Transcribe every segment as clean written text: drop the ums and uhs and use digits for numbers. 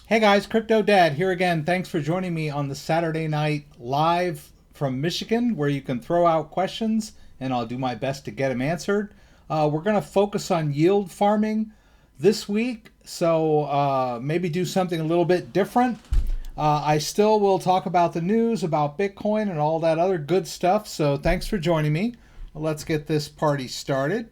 Hey guys, CryptoDad here again. Thanks for joining me on the Saturday night live from Michigan, where you can throw out questions and I'll do my best to get them answered. We're going to focus on yield farming this week, so maybe do something a little bit different. I still will talk about the news, about Bitcoin, and all that other good stuff. So thanks for joining me. Let's get this party started.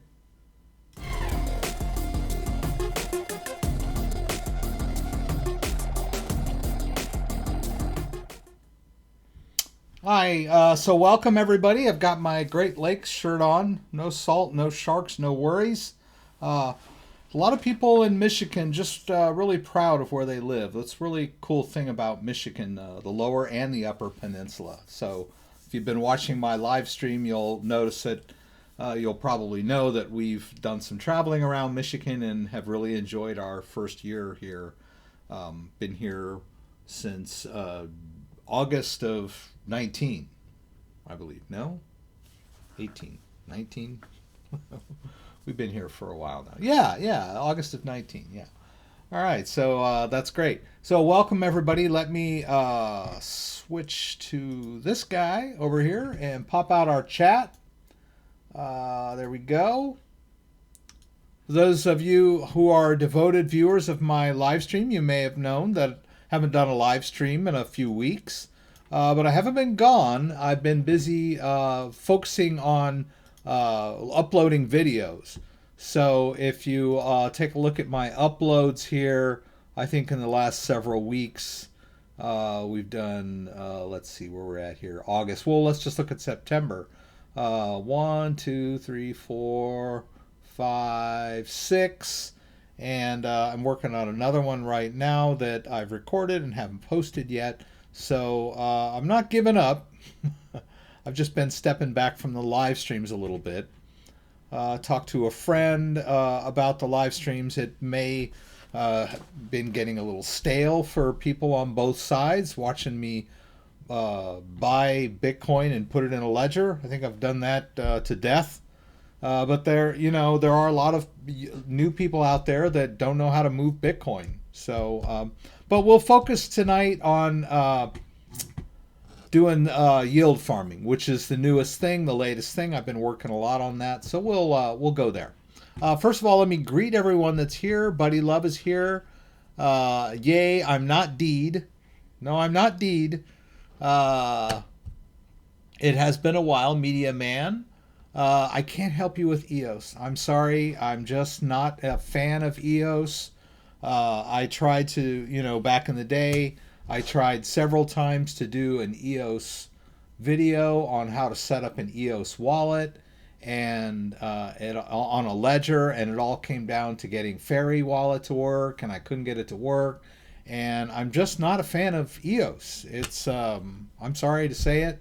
Hi, so welcome everybody. I've got my Great Lakes shirt on. No salt, no sharks, no worries. A lot of people in Michigan just really proud of where they live. That's really cool thing about Michigan, the lower and the upper peninsula. So if you've been watching my live stream, you'll notice that you'll probably know that we've done some traveling around Michigan and have really enjoyed our first year here. Been here since August of 19, I believe. No? 18. 19? We've been here for a while now. Yeah, August of 19, yeah. All right, so that's great. So welcome everybody. Let me switch to this guy over here and pop out our chat. There we go. Those of you who are devoted viewers of my live stream, you may have known that I haven't done a live stream in a few weeks. But I haven't been gone. I've been busy focusing on uploading videos. So if you take a look at my uploads here, I think in the last several weeks, we've done, let's see where we're at here, August. Well, let's just look at September. 1, 2, 3, 4, 5, 6. And I'm working on another one right now that I've recorded and haven't posted yet. So I'm not giving up. I've just been stepping back from the live streams a little bit. Talked to a friend about the live streams. It may been getting a little stale for people on both sides, watching me buy Bitcoin and put it in a ledger. I think I've done that to death. But there are a lot of new people out there that don't know how to move Bitcoin. So, but we'll focus tonight on doing yield farming, which is the newest thing, the latest thing. I've been working a lot on that, so we'll go there. First of all, let me greet everyone that's here. Buddy Love is here. Yay! I'm not Deed. No, I'm not Deed. It has been a while, Media Man. I can't help you with EOS. I'm sorry. I'm just not a fan of EOS. I tried to, back in the day, I tried several times to do an EOS video on how to set up an EOS wallet and on a ledger, and it all came down to getting Fairy Wallet to work, and I couldn't get it to work. And I'm just not a fan of EOS. It's, I'm sorry to say it.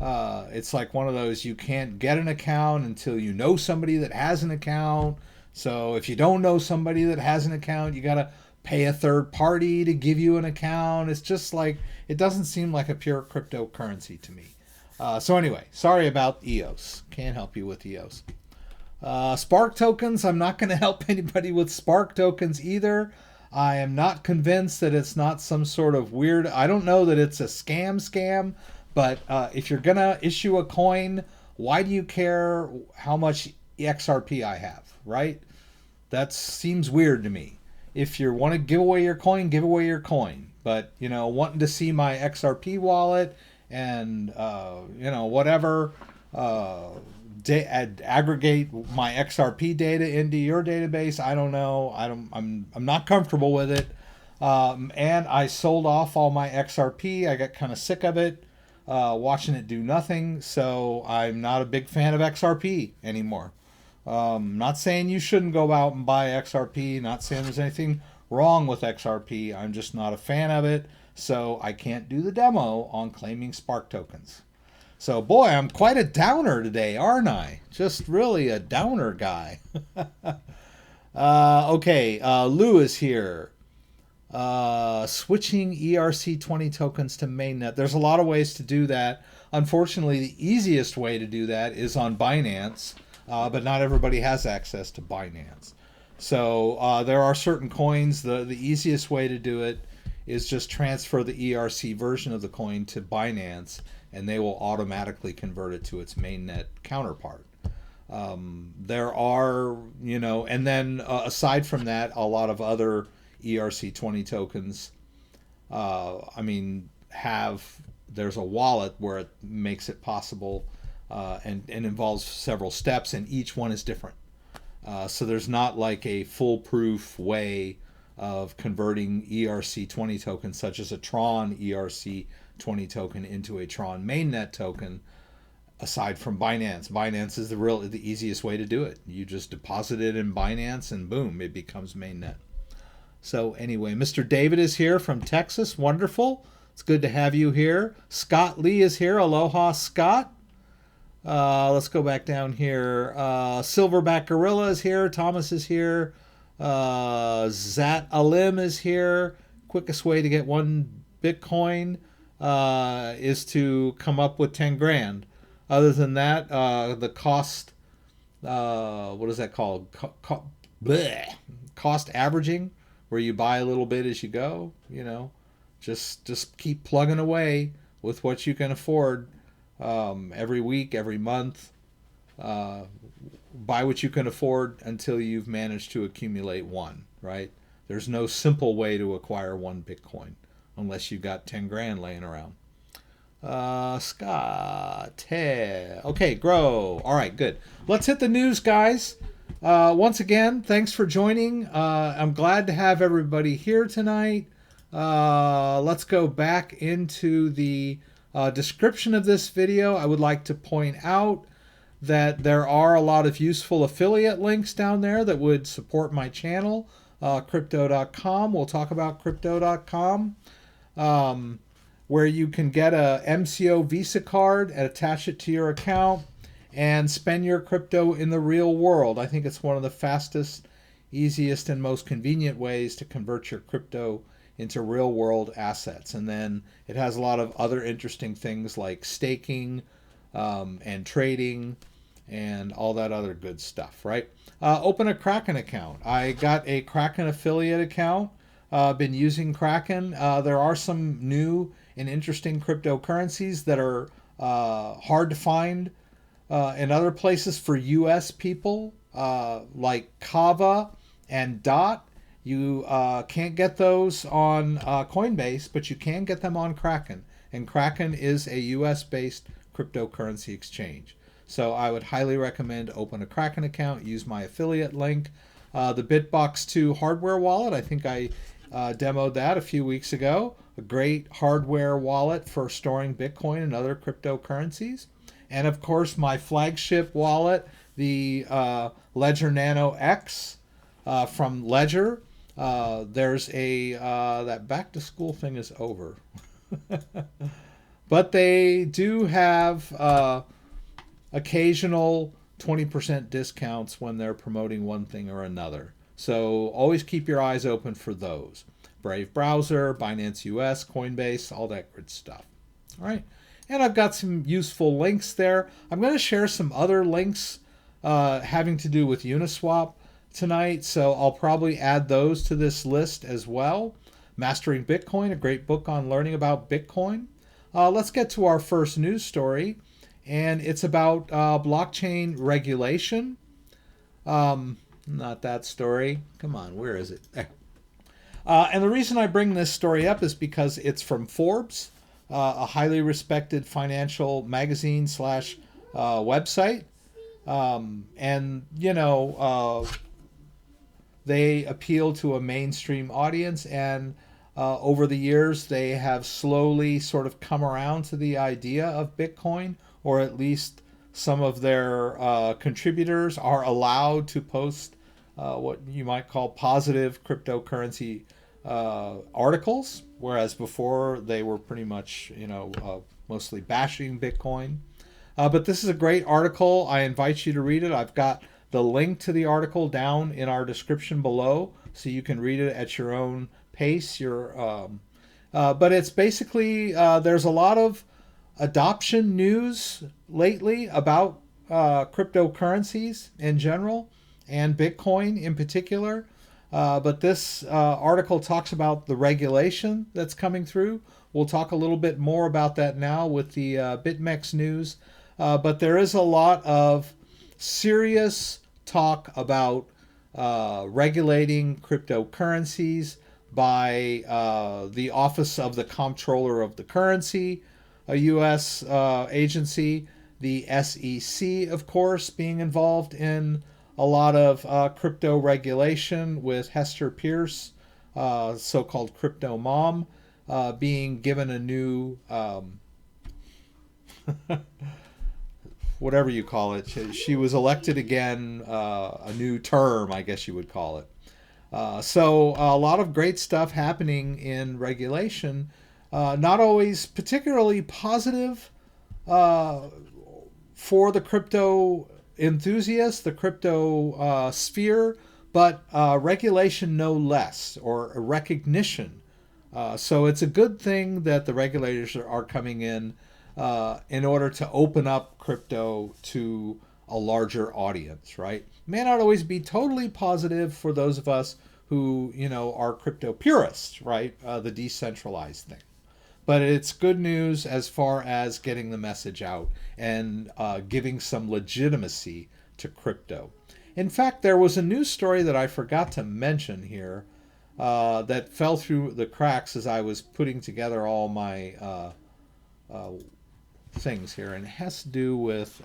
It's like one of those, you can't get an account until you know somebody that has an account. So if you don't know somebody that has an account, you got to pay a third party to give you an account. It's just like, it doesn't seem like a pure cryptocurrency to me. So anyway, sorry about EOS. Can't help you with EOS. Spark tokens, I'm not going to help anybody with Spark tokens either. I am not convinced that it's not some sort of weird, I don't know that it's a scam, but if you're going to issue a coin, why do you care how much XRP I have, right? That seems weird to me. If you want to give away your coin, give away your coin. But, wanting to see my XRP wallet and, whatever, aggregate my XRP data into your database, I don't know. I'm not comfortable with it. And I sold off all my XRP. I got kind of sick of it, watching it do nothing. So I'm not a big fan of XRP anymore. Not saying you shouldn't go out and buy XRP, not saying there's anything wrong with XRP. I'm just not a fan of it, so I can't do the demo on claiming Spark tokens. So boy, I'm quite a downer today, aren't I? Just really a downer guy. Okay, Lou is here. Switching ERC20 tokens to mainnet. There's a lot of ways to do that. Unfortunately, the easiest way to do that is on Binance. But not everybody has access to Binance. So there are certain coins. The easiest way to do it is just transfer the ERC version of the coin to Binance, and they will automatically convert it to its mainnet counterpart. There are, and then aside from that, a lot of other ERC20 tokens, there's a wallet where it makes it possible and involves several steps, and each one is different. So there's not like a foolproof way of converting ERC20 tokens, such as a Tron ERC20 token, into a Tron mainnet token. Aside from Binance, Binance is the easiest way to do it. You just deposit it in Binance, and boom, it becomes mainnet. So anyway, Mr. David is here from Texas. Wonderful. It's good to have you here. Scott Lee is here. Aloha, Scott. Let's go back down here. Silverback Gorilla is here. Thomas is here. Zat Alim is here. Quickest way to get 1 Bitcoin is to come up with 10 grand. Other than that, the cost, what is that called? Cost averaging, where you buy a little bit as you go. Just keep plugging away with what you can afford. Every week, every month, buy what you can afford until you've managed to accumulate 1, right? There's no simple way to acquire 1 Bitcoin unless you've got 10 grand laying around. Scott, okay, grow. All right, good. Let's hit the news, guys. Once again, thanks for joining. I'm glad to have everybody here tonight. Let's go back into the description of this video. I would like to point out that there are a lot of useful affiliate links down there that would support my channel, crypto.com. We'll talk about crypto.com, where you can get a MCO Visa card and attach it to your account and spend your crypto in the real world. I think it's one of the fastest, easiest, and most convenient ways to convert your crypto into real world assets. And then it has a lot of other interesting things like staking and trading and all that other good stuff, right? Open a Kraken account. I got a Kraken affiliate account. Been using Kraken. There are some new and interesting cryptocurrencies that are hard to find in other places for US people, like Kava and DOT. You can't get those on Coinbase, but you can get them on Kraken. And Kraken is a US-based cryptocurrency exchange. So I would highly recommend open a Kraken account, use my affiliate link. The Bitbox 2 hardware wallet, I think I demoed that a few weeks ago. A great hardware wallet for storing Bitcoin and other cryptocurrencies. And of course, my flagship wallet, the Ledger Nano X from Ledger. There's that back to school thing is over. But they do have occasional 20% discounts when they're promoting one thing or another. So always keep your eyes open for those. Brave Browser, Binance US, Coinbase, all that good stuff. All right. And I've got some useful links there. I'm going to share some other links having to do with Uniswap tonight, so I'll probably add those to this list as well. Mastering Bitcoin, a great book on learning about Bitcoin. Let's get to our first news story, and it's about blockchain regulation. Not that story. Come on, where is it? There. And the reason I bring this story up is because it's from Forbes, a highly respected financial magazine slash website. And, they appeal to a mainstream audience, and over the years they have slowly sort of come around to the idea of Bitcoin, or at least some of their contributors are allowed to post what you might call positive cryptocurrency articles, whereas before they were pretty much, mostly bashing Bitcoin. But this is a great article. I invite you to read it. I've got the link to the article down in our description below, so you can read it at your own pace. But it's basically, there's a lot of adoption news lately about cryptocurrencies in general, and Bitcoin in particular. But this article talks about the regulation that's coming through. We'll talk a little bit more about that now with the Bitmex news. But there is a lot of serious talk about regulating cryptocurrencies by the Office of the Comptroller of the Currency, a U.S. Agency, the SEC, of course, being involved in a lot of crypto regulation with Hester Pierce, so-called crypto mom, being given a new whatever you call it. She was elected again, a new term, I guess you would call it. So a lot of great stuff happening in regulation, not always particularly positive for the crypto enthusiasts, the crypto sphere, but regulation no less, or a recognition. So it's a good thing that the regulators are coming in order to open up crypto to a larger audience, right? May not always be totally positive for those of us who, are crypto purists, right? The decentralized thing. But it's good news as far as getting the message out and giving some legitimacy to crypto. In fact, there was a news story that I forgot to mention here that fell through the cracks as I was putting together all my things here, and it has to do with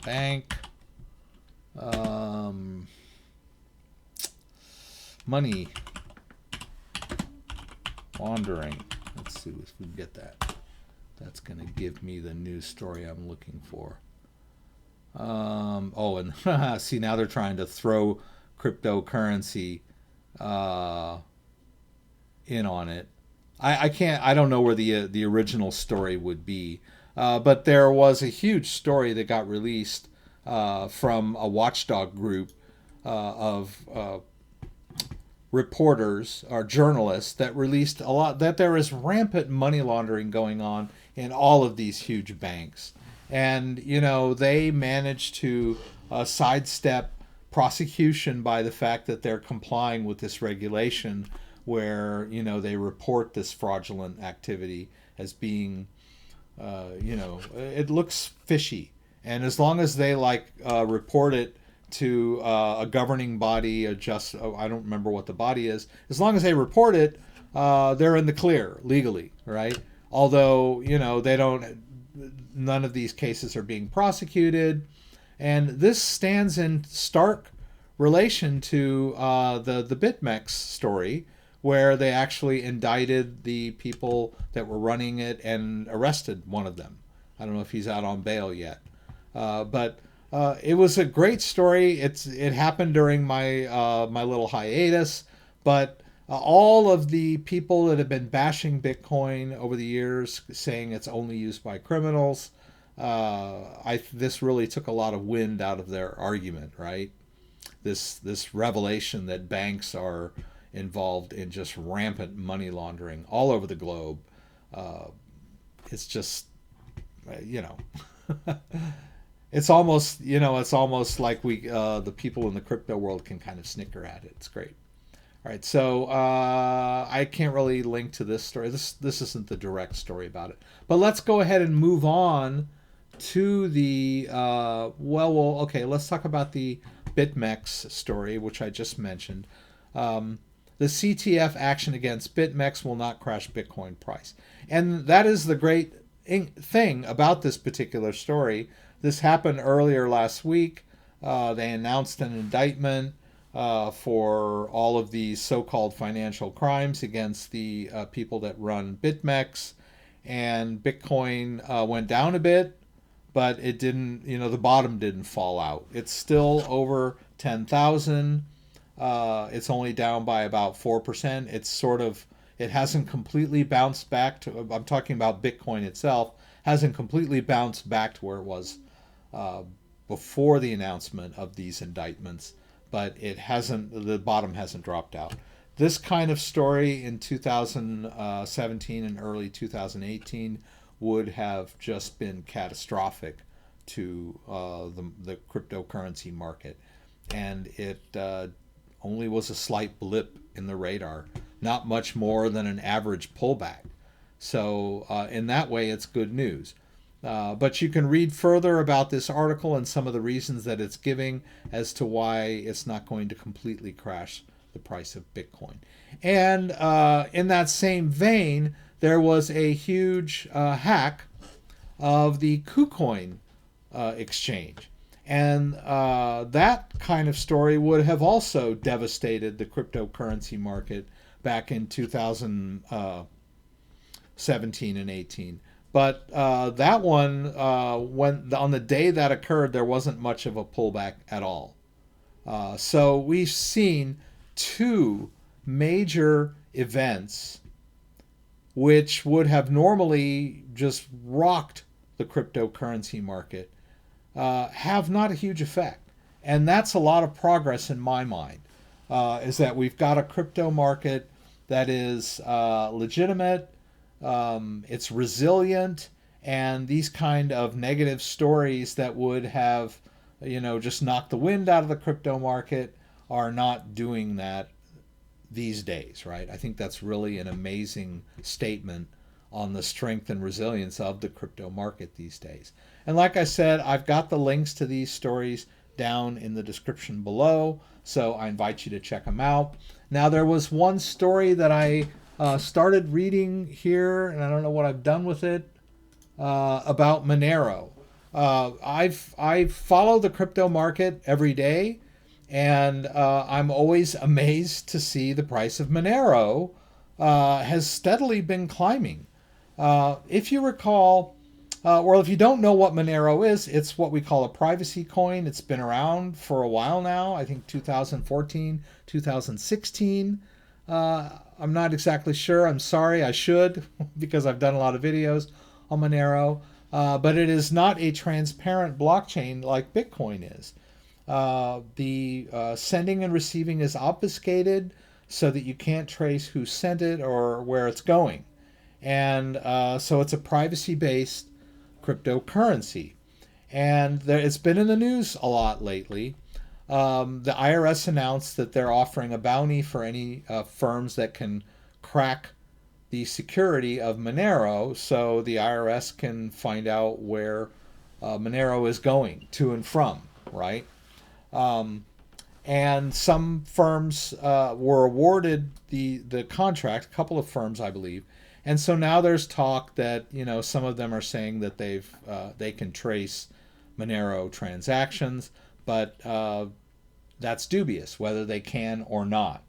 bank money laundering. Let's see if we can get that. That's going to give me the news story I'm looking for. And see, now they're trying to throw cryptocurrency in on it. I don't know where the original story would be, but there was a huge story that got released from a watchdog group of reporters or journalists that released a lot that there is rampant money laundering going on in all of these huge banks, and they managed to sidestep prosecution by the fact that they're complying with this regulation where they report this fraudulent activity as being it looks fishy, and as long as they report it to a governing body, I don't remember what the body is, as long as they report it, they're in the clear legally, right? Although they don't, none of these cases are being prosecuted, and this stands in stark relation to the Bitmex story, where they actually indicted the people that were running it and arrested one of them. I don't know if he's out on bail yet, but it was a great story. It happened during my my little hiatus, but all of the people that have been bashing Bitcoin over the years, saying it's only used by criminals, this really took a lot of wind out of their argument, right? This revelation that banks are involved in just rampant money laundering all over the globe. It's just, it's almost like we, the people in the crypto world can kind of snicker at it. It's great. All right, so I can't really link to this story. This isn't the direct story about it. But let's go ahead and move on to the, okay, let's talk about the Bitmex story, which I just mentioned. The CTF action against Bitmex will not crash Bitcoin price. And that is the great thing about this particular story. This happened earlier last week. They announced an indictment for all of these so-called financial crimes against the people that run Bitmex. And Bitcoin went down a bit, but it didn't, the bottom didn't fall out. It's still over 10,000. It's only down by about 4%. It hasn't completely bounced back to, I'm talking about Bitcoin itself, hasn't completely bounced back to where it was before the announcement of these indictments, but the bottom hasn't dropped out. This kind of story in 2017 and early 2018 would have just been catastrophic to the cryptocurrency market. and it only was a slight blip in the radar, not much more than an average pullback. So in that way, it's good news. But you can read further about this article and some of the reasons that it's giving as to why it's not going to completely crash the price of Bitcoin. And in that same vein, there was a huge hack of the KUCOIN exchange. And that kind of story would have also devastated the cryptocurrency market back in 2017 and 18. But that one, when on the day that occurred, there wasn't much of a pullback at all. So we've seen two major events which would have normally just rocked the cryptocurrency market, have not a huge effect. And that's a lot of progress in my mind, is that we've got a crypto market that is legitimate, it's resilient, and these kind of negative stories that would have, just knocked the wind out of the crypto market are not doing that these days, right? I think that's really an amazing statement on the strength and resilience of the crypto market these days. And like I said, I've got the links to these stories down in the description below, so I invite you to check them out. Now, there was one story that I started reading here, and I don't know what I've done with it, about Monero. I follow the crypto market every day, and I'm always amazed to see the price of Monero has steadily been climbing. If you recall, or if you don't know what Monero is, it's what we call a privacy coin. It's been around for a while now, I think 2014, 2016. I'm not exactly sure. I'm sorry, I should, because I've done a lot of videos on Monero. But it is not a transparent blockchain like Bitcoin is. The sending and receiving is obfuscated so that you can't trace who sent it or where it's going. And so it's a privacy-based cryptocurrency. And it's been in the news a lot lately. The IRS announced that they're offering a bounty for any firms that can crack the security of Monero, so the IRS can find out where Monero is going to and from, right? And some firms were awarded the contract, a couple of firms, I believe. And so now there's talk that, some of them are saying that they can trace Monero transactions, but that's dubious whether they can or not.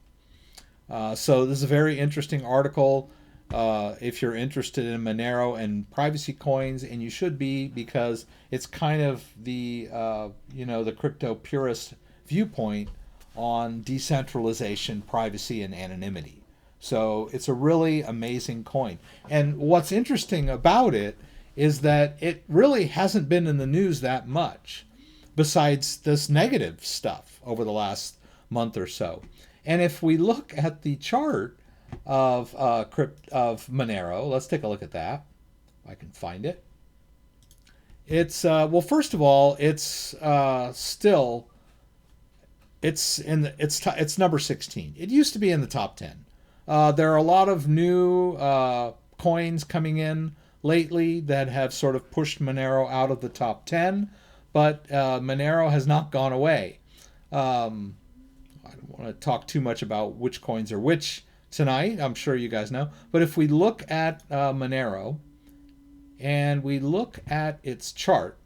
So this is a very interesting article. If you're interested in Monero and privacy coins, and you should be, because it's kind of the the crypto purist viewpoint on decentralization, privacy, and anonymity. So it's a really amazing coin. And what's interesting about it is that it really hasn't been in the news that much, besides this negative stuff over the last month or so. And if we look at the chart of Monero, let's take a look at that. If I can find it. It's well, first of all, it's still it's number 16. It used to be in the top 10. There are a lot of new coins coming in lately that have sort of pushed Monero out of the top 10, but Monero has not gone away. I don't want to talk too much about which coins are which tonight. I'm sure you guys know. But if we look at Monero and we look at its chart,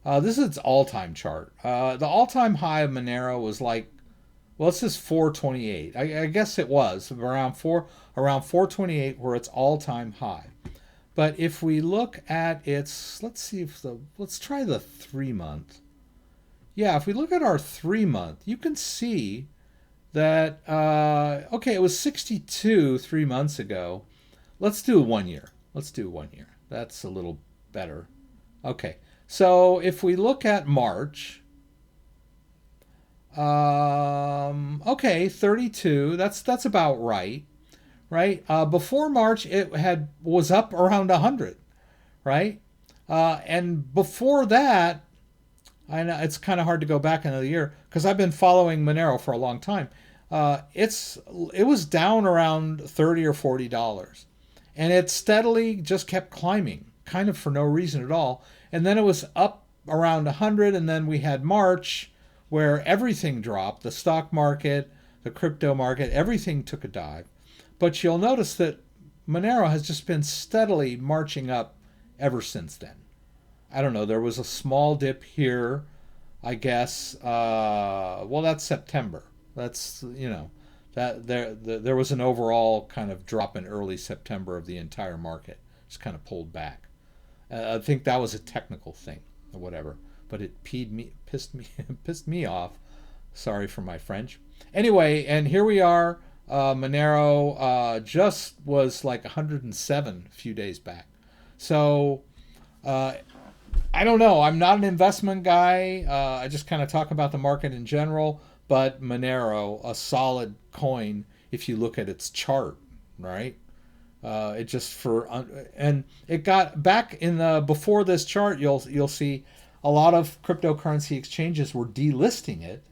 this is its all-time chart. The all-time high of Monero was it says 428. I guess it was around 428 were its all-time high. But if we look at its, let's try the 3-month. Yeah, if we look at our 3-month, you can see that, okay, it was 62 3 months ago. Let's do 1 year. That's a little better. Okay, so if we look at March, okay, 32, that's about right? Before March, it was up around 100, right? And before that, I know it's kind of hard to go back another year because I've been following Monero for a long time. It was down around $30 or $40, and it steadily just kept climbing, kind of for no reason at all. And then it was up around 100, and then we had March, where everything dropped. The stock market, the crypto market, everything took a dive. But you'll notice that Monero has just been steadily marching up ever since then. I don't know. There was a small dip here, I guess. Well, that's September. That's, that there was an overall kind of drop in early September of the entire market. Just kind of pulled back. I think that was a technical thing or whatever, but it pissed me off. Sorry for my French. Anyway, and here we are. Monero just was like 107 a few days back. So I don't know. I'm not an investment guy. I just kind of talk about the market in general. But Monero, a solid coin, if you look at its chart, right? It just and it got back in the before this chart. You'll see a lot of cryptocurrency exchanges were delisting it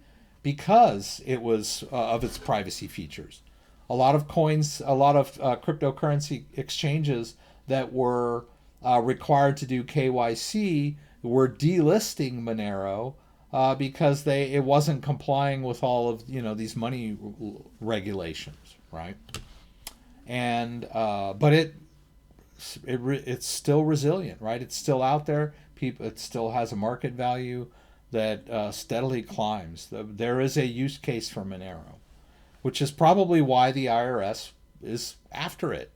because it was of its privacy features. A lot of coins, a lot of cryptocurrency exchanges that were required to do KYC were delisting Monero because it wasn't complying with all of these money regulations, right? And but it's still resilient, right? It's still out there. It still has a market value that steadily climbs. There is a use case for Monero, which is probably why the IRS is after it,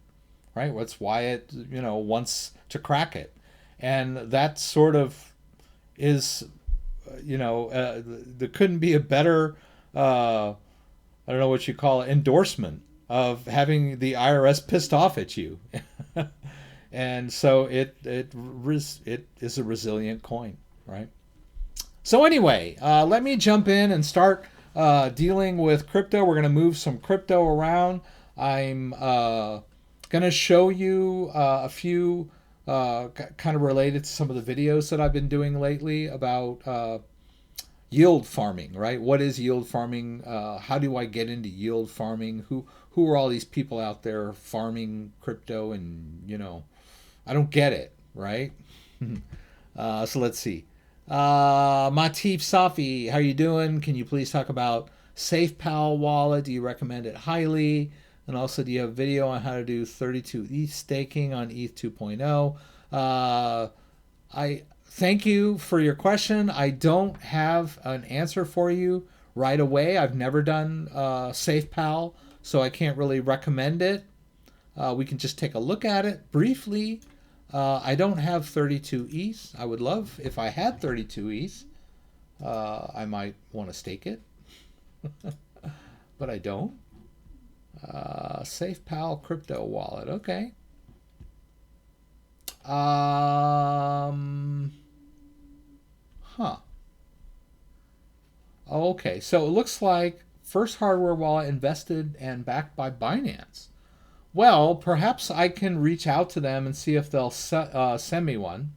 right? That's why it wants to crack it, and that sort of is there couldn't be a better I don't know what you call it, endorsement of having the IRS pissed off at you. And so it is a resilient coin, right? So anyway, let me jump in and start dealing with crypto. We're going to move some crypto around. I'm going to show you a few kind of related to some of the videos that I've been doing lately about yield farming, right? What is yield farming? How do I get into yield farming? Who are all these people out there farming crypto? And I don't get it, right? So let's see. Matif Safi, how you doing? Can you please talk about SafePal wallet? Do you recommend it highly? And also, do you have a video on how to do 32 ETH staking on ETH 2.0? I thank you for your question. I don't have an answer for you right away. I've never done SafePal, so I can't really recommend it. We can just take a look at it briefly. I don't have 32 ETH. I would love if I had 32 ETH. I might want to stake it, but I don't. SafePal crypto wallet. Okay. Okay, so it looks like first hardware wallet invested and backed by Binance. Well, perhaps I can reach out to them and see if they'll send me one.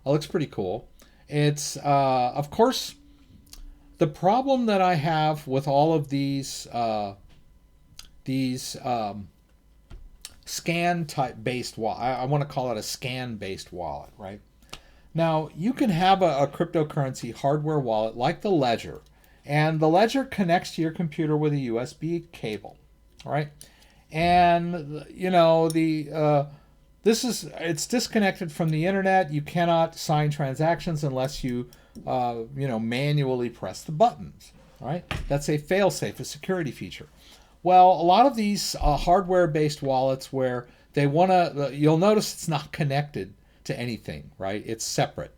It looks pretty cool. It's, of course, the problem that I have with all of these scan type based wallet, I want to call it a scan based wallet, right? Now, you can have a cryptocurrency hardware wallet like the Ledger, and the Ledger connects to your computer with a USB cable, all right? And it's disconnected from the internet. You cannot sign transactions unless you manually press the buttons, right? That's a fail-safe, a security feature. Well, a lot of these hardware-based wallets where they want to, you'll notice it's not connected to anything, right? It's separate.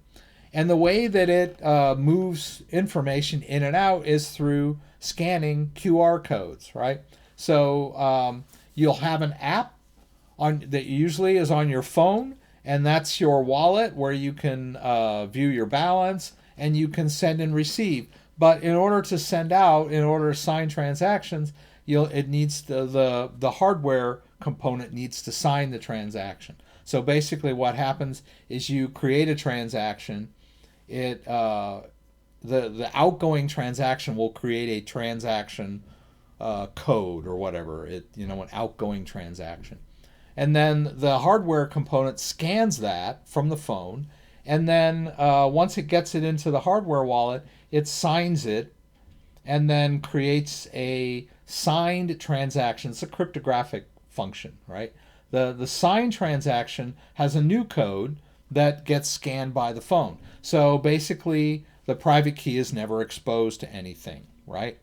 And the way that it moves information in and out is through scanning QR codes, right? So you'll have an app that usually is on your phone, and that's your wallet where you can view your balance and you can send and receive. But in order to send out, in order to sign transactions, it needs the hardware component needs to sign the transaction. So basically what happens is you create a transaction, it the outgoing transaction will create a transaction code or whatever, an outgoing transaction. And then the hardware component scans that from the phone, and then once it gets it into the hardware wallet, it signs it and then creates a signed transaction. It's a cryptographic function, right? The signed transaction has a new code that gets scanned by the phone. So basically, the private key is never exposed to anything, right?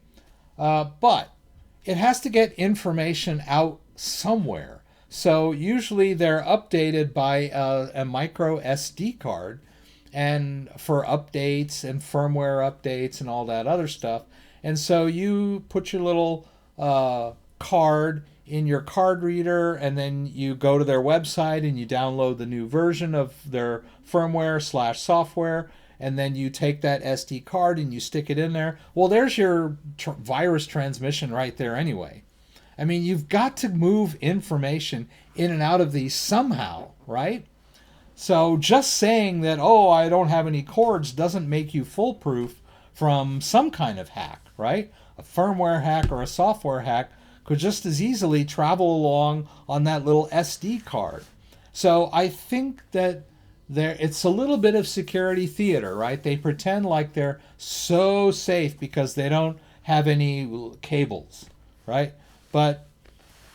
But it has to get information out somewhere. So usually they're updated by a micro SD card, and for updates and firmware updates and all that other stuff. And so you put your little card in your card reader, and then you go to their website and you download the new version of their firmware / software, and then you take that SD card and you stick it in there. Well, there's your virus transmission right there anyway. I mean, you've got to move information in and out of these somehow, right? So just saying that, oh, I don't have any cords doesn't make you foolproof from some kind of hack, right? A firmware hack or a software hack could just as easily travel along on that little SD card. So I think that it's a little bit of security theater, right? They pretend like they're so safe because they don't have any cables, right? But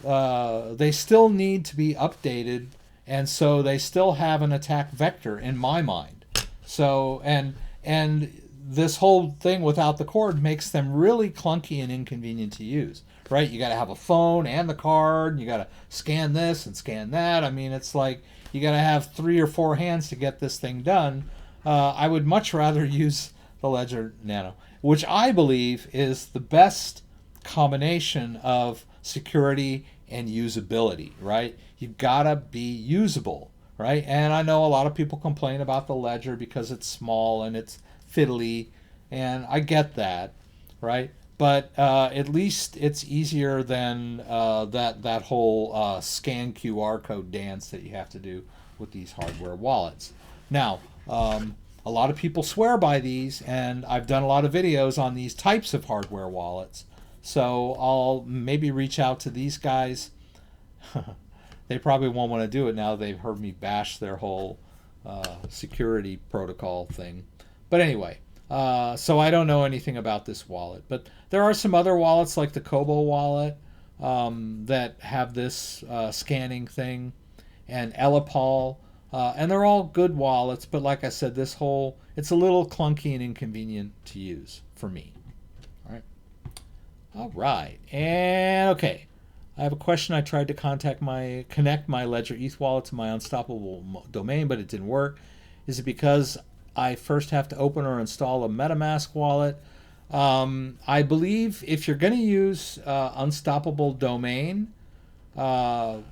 they still need to be updated, and so they still have an attack vector in my mind. So and this whole thing without the cord makes them really clunky and inconvenient to use, right? You got to have a phone and the card. You got to scan this and scan that. I mean, it's like you got to have 3 or 4 hands to get this thing done. I would much rather use the Ledger Nano, which I believe is the best combination of security and usability, right? You've got to be usable, right? And I know a lot of people complain about the Ledger because it's small and it's fiddly, and I get that, right? But at least it's easier than that whole scan QR code dance that you have to do with these hardware wallets. Now, a lot of people swear by these, and I've done a lot of videos on these types of hardware wallets. So I'll maybe reach out to these guys. They probably won't want to do it now they've heard me bash their whole security protocol thing. But anyway, so I don't know anything about this wallet. But there are some other wallets like the Kobo wallet that have this scanning thing, and Elipal. And they're all good wallets, but like I said, it's a little clunky and inconvenient to use for me. All right. And okay. I have a question. I tried to connect my Ledger ETH wallet to my unstoppable domain, but it didn't work. Is it because I first have to open or install a MetaMask wallet? I believe if you're going to use unstoppable domain, I've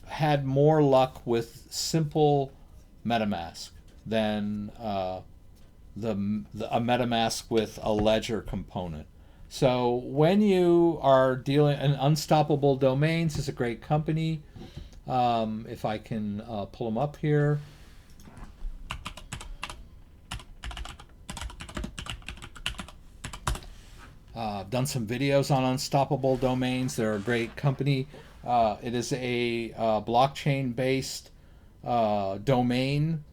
had more luck with simple MetaMask than a MetaMask with a Ledger component. So when you are dealing, and Unstoppable Domains is a great company. If I can pull them up here. I've done some videos on Unstoppable Domains. They're a great company. It is a blockchain-based domain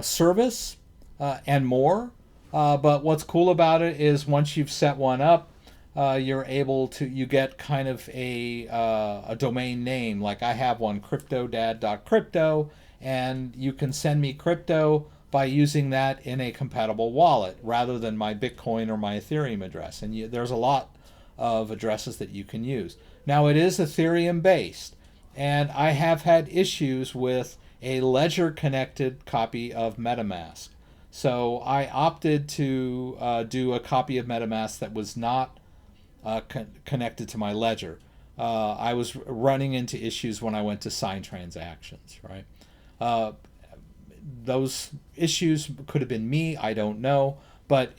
service and more. But what's cool about it is once you've set one up, you get kind of a domain name. Like I have one, CryptoDad.crypto, and you can send me crypto by using that in a compatible wallet rather than my Bitcoin or my Ethereum address. And there's a lot of addresses that you can use. Now it is Ethereum based, and I have had issues with a Ledger connected copy of MetaMask. So I opted to do a copy of MetaMask that was not connected to my Ledger. I was running into issues when I went to sign transactions, right? Those issues could have been me, I don't know. But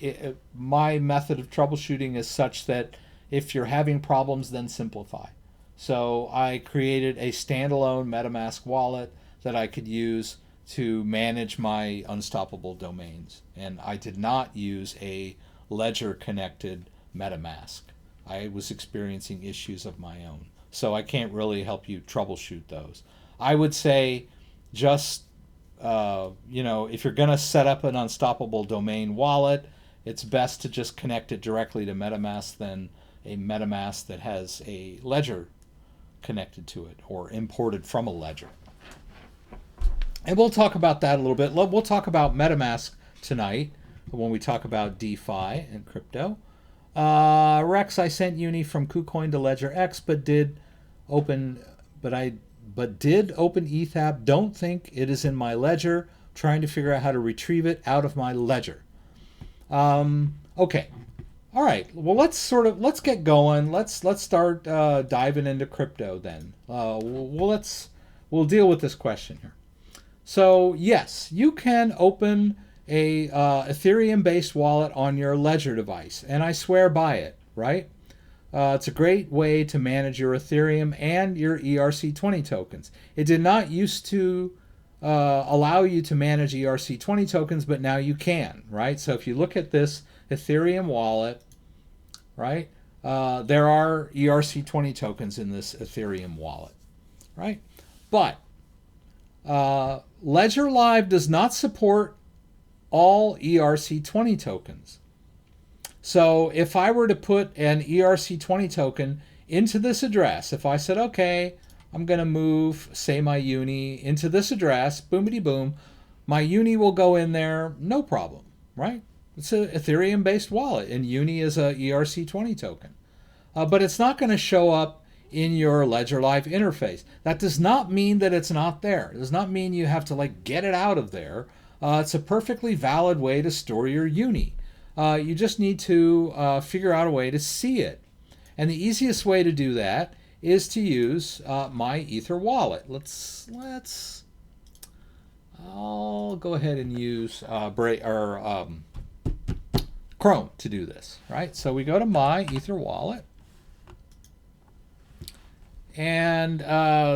my method of troubleshooting is such that if you're having problems, then simplify. So I created a standalone MetaMask wallet that I could use to manage my unstoppable domains. And I did not use a ledger connected MetaMask. I was experiencing issues of my own. So I can't really help you troubleshoot those. I would say just, if you're going to set up an unstoppable domain wallet, it's best to just connect it directly to MetaMask than a MetaMask that has a ledger connected to it or imported from a ledger. And we'll talk about that a little bit. We'll talk about MetaMask tonight when we talk about DeFi and crypto. Rex, I sent Uni from KuCoin to Ledger X, but did open ETH app. Don't think it is in my ledger. Trying to figure out how to retrieve it out of my ledger. Okay. All right. Well, let's get going. Let's start diving into crypto then. We'll deal with this question here. So yes, you can open a Ethereum-based wallet on your Ledger device, and I swear by it, right? It's a great way to manage your Ethereum and your ERC20 tokens. It did not used to allow you to manage ERC20 tokens, but now you can, right? So if you look at this Ethereum wallet, right, there are ERC20 tokens in this Ethereum wallet, right? But Ledger Live does not support all ERC20 tokens. So if I were to put an ERC20 token into this address, if I said, okay, I'm going to move, say, my Uni into this address, boomity boom, my Uni will go in there, no problem, right? It's an Ethereum-based wallet, and Uni is a ERC20 token. But it's not going to show up in your Ledger Live interface. That does not mean that it's not there. It does not mean you have to get it out of there. It's a perfectly valid way to store your Uni. You just need to figure out a way to see it. And the easiest way to do that is to use my Ether wallet. I'll go ahead and use Chrome to do this, right? So we go to my Ether wallet. And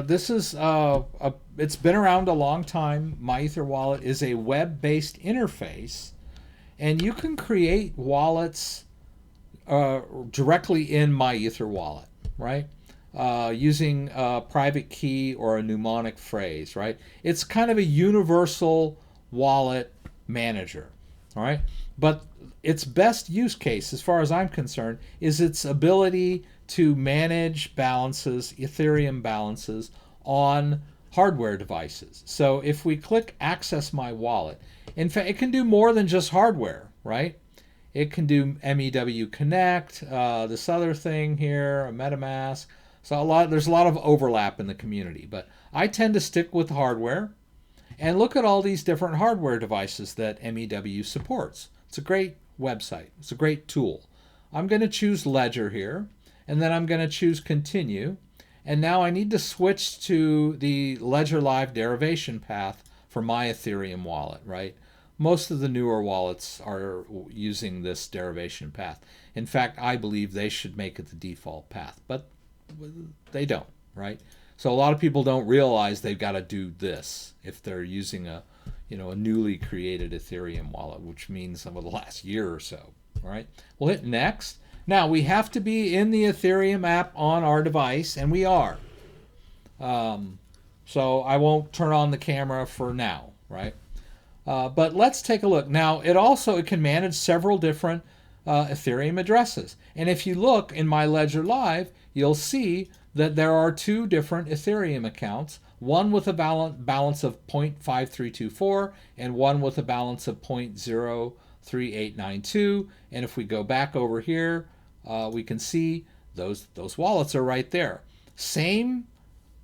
this is, it's been around a long time. My Ether wallet is a web-based interface. And you can create wallets directly in my Ether wallet, right? Using a private key or a mnemonic phrase, right? It's kind of a universal wallet manager, all right? But its best use case, as far as I'm concerned, is its ability to manage balances, Ethereum balances, on hardware devices. So if we click Access My Wallet, in fact, it can do more than just hardware, right? It can do MEW Connect, this other thing here, a MetaMask. So there's a lot of overlap in the community, but I tend to stick with hardware and look at all these different hardware devices that MEW supports. It's a great website. It's a great tool. I'm going to choose Ledger here, and then I'm going to choose Continue. And now I need to switch to the Ledger Live derivation path for my Ethereum wallet, right? Most of the newer wallets are using this derivation path. In fact, I believe they should make it the default path, but they don't, right? So a lot of people don't realize they've got to do this if they're using a newly created Ethereum wallet, which means over the last year or so, all right? We'll hit Next. Now, we have to be in the Ethereum app on our device, and we are. So I won't turn on the camera for now, right? But let's take a look. Now, it can manage several different Ethereum addresses. And if you look in my Ledger Live, you'll see that there are two different Ethereum accounts, one with a balance of 0.5324 and one with a balance of 0.03892. And if we go back over here, we can see those wallets are right there. Same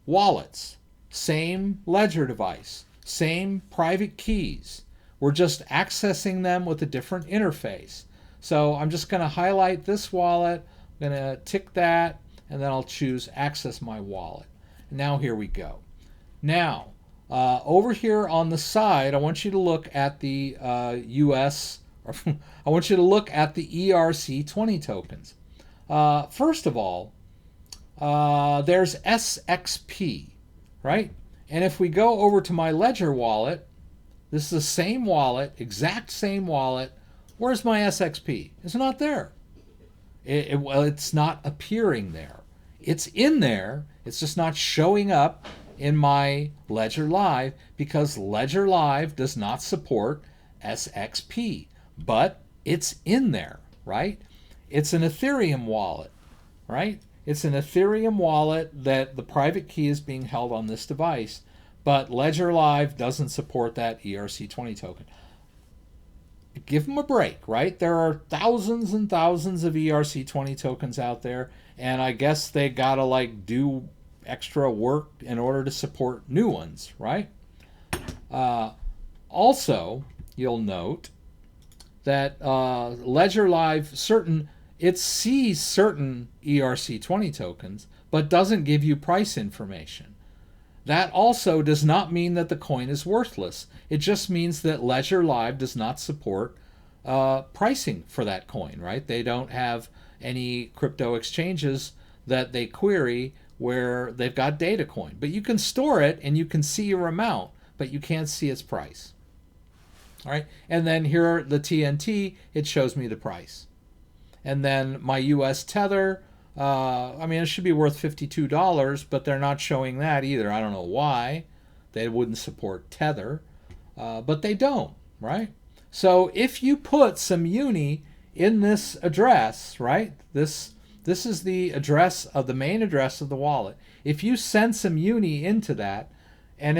wallets, same ledger device, same private keys. We're just accessing them with a different interface. So I'm just going to highlight this wallet, I'm going to tick that, and then I'll choose Access My Wallet. And now here we go. Now, over here on the side, I want you to look at the I want you to look at the ERC20 tokens. First of all, there's SXP, right? And if we go over to my Ledger wallet, This is the same wallet, exact same wallet. Where's my SXP? It's not there. Well, it's not appearing there. It's in there. It's just not showing up in my Ledger Live because Ledger Live does not support SXP. But it's in there, right? It's an Ethereum wallet, right? It's an Ethereum wallet that the private key is being held on this device, but Ledger Live doesn't support that ERC20 token. Give them a break, right? There are thousands and thousands of ERC20 tokens out there, and I guess they gotta like do extra work in order to support new ones, right? Also, you'll note that Ledger Live it sees certain ERC20 tokens, but doesn't give you price information. That also does not mean that the coin is worthless. It just means that Ledger Live does not support pricing for that coin, right? They don't have any crypto exchanges that they query where they've got data coin. But you can store it and you can see your amount, but you can't see its price. All right, and then here the TNT, it shows me the price. And then my US Tether, I mean, it should be worth $52, but they're not showing that either. I don't know why. They wouldn't support Tether, but they don't, right? So if you put some Uni in this address, right? This is the address of the main address of the wallet. If you send some Uni into that, and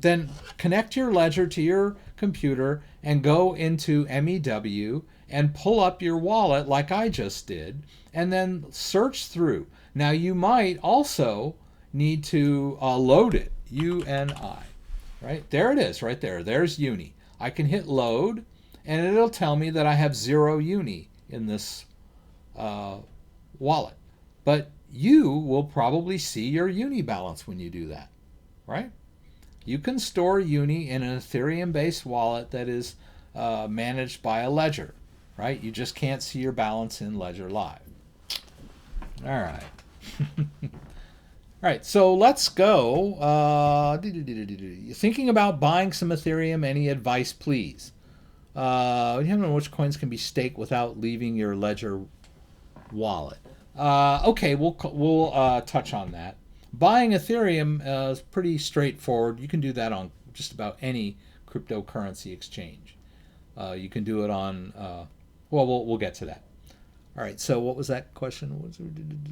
then connect your ledger to your computer and go into MEW and pull up your wallet like I just did, and then search through. Now you might also need to load it, UNI, right? There it is, right there. There's Uni. I can hit load, and it'll tell me that I have 0 Uni in this wallet. But you will probably see your Uni balance when you do that, right? You can store Uni in an Ethereum-based wallet that is managed by a ledger, right? You just can't see your balance in Ledger Live. All right. All right, so let's go. Thinking about buying some Ethereum, any advice, please? You don't know which coins can be staked without leaving your Ledger wallet. Okay, we'll touch on that. Buying Ethereum is pretty straightforward. You can do that on just about any cryptocurrency exchange. You can do it on, we'll get to that. All right, so what was that question?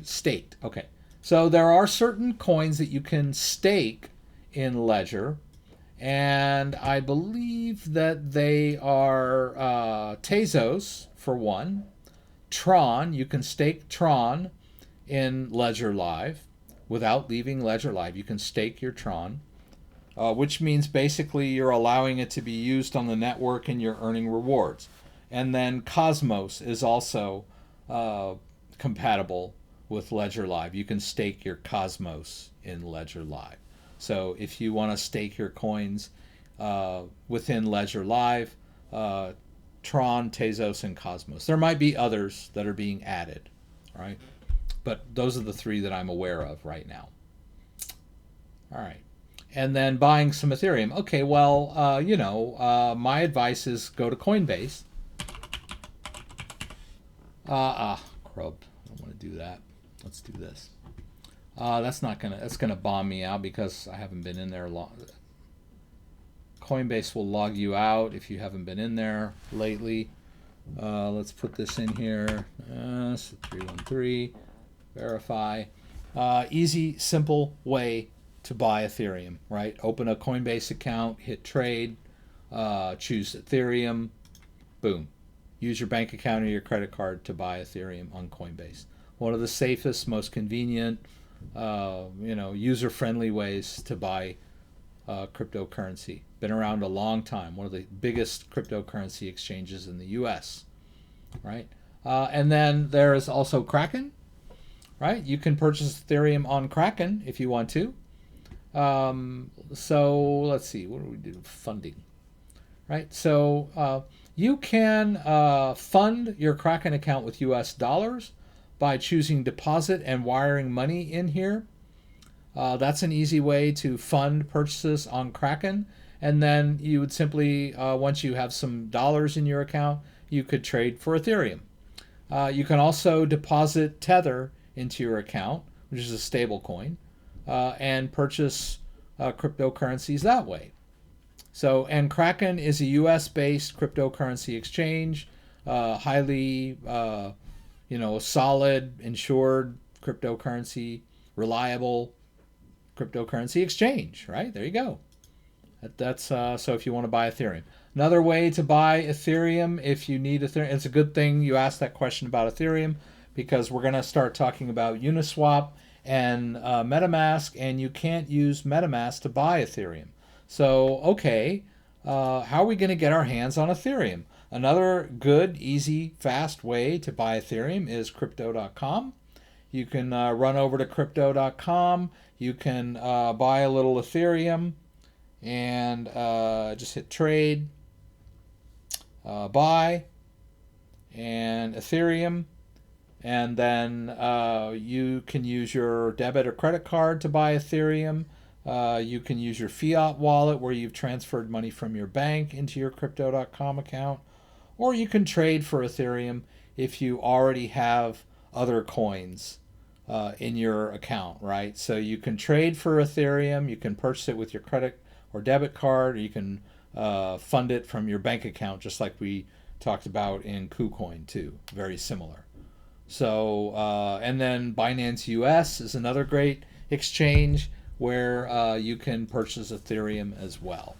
Staked. Okay, so there are certain coins that you can stake in Ledger, and I believe that they are Tezos for one. Tron, you can stake Tron in Ledger Live without leaving Ledger Live. You can stake your Tron, which means basically you're allowing it to be used on the network and you're earning rewards. And then Cosmos is also compatible with Ledger Live. You can stake your Cosmos in Ledger Live. So if you want to stake your coins within Ledger Live, Tron, Tezos, and Cosmos. There might be others that are being added, right? But those are the three that I'm aware of right now. All right. And then buying some Ethereum. Okay, well, my advice is go to Coinbase. Crud. I don't want to do that. Let's do this. That's gonna bomb me out because I haven't been in there long. Coinbase will log you out if you haven't been in there lately. Let's put this in here. So 313, verify. Easy, simple way to buy Ethereum, right? Open a Coinbase account, hit trade, choose Ethereum, boom. Use your bank account or your credit card to buy Ethereum on Coinbase. One of the safest, most convenient, user-friendly ways to buy cryptocurrency. Been around a long time. One of the biggest cryptocurrency exchanges in the U.S. Right? And then there is also Kraken. Right? You can purchase Ethereum on Kraken if you want to. So let's see. What do we do? Funding. Right? So you can fund your Kraken account with U.S. dollars by choosing deposit and wiring money in here. That's an easy way to fund purchases on Kraken. and then you would simply, once you have some dollars in your account, you could trade for Ethereum. You can also deposit Tether into your account, which is a stable coin, and purchase cryptocurrencies that way. So, and Kraken is a US-based cryptocurrency exchange, highly, solid, insured cryptocurrency, reliable cryptocurrency exchange, right? There you go. That's so if you want to buy Ethereum. Another way to buy Ethereum, if you need Ethereum, it's a good thing you asked that question about Ethereum, because we're going to start talking about Uniswap and MetaMask, and you can't use MetaMask to buy Ethereum. So, okay, how are we going to get our hands on Ethereum? Another good, easy, fast way to buy Ethereum is Crypto.com. You can run over to Crypto.com. You can buy a little Ethereum and just hit trade, buy, and Ethereum. And then you can use your debit or credit card to buy Ethereum. You can use your fiat wallet where you've transferred money from your bank into your Crypto.com account. Or you can trade for Ethereum if you already have other coins in your account, right? So you can trade for Ethereum, you can purchase it with your credit or debit card, or you can fund it from your bank account, just like we talked about in KUCOIN too. Very similar. So, and then BINANCE US is another great exchange where you can purchase Ethereum as well.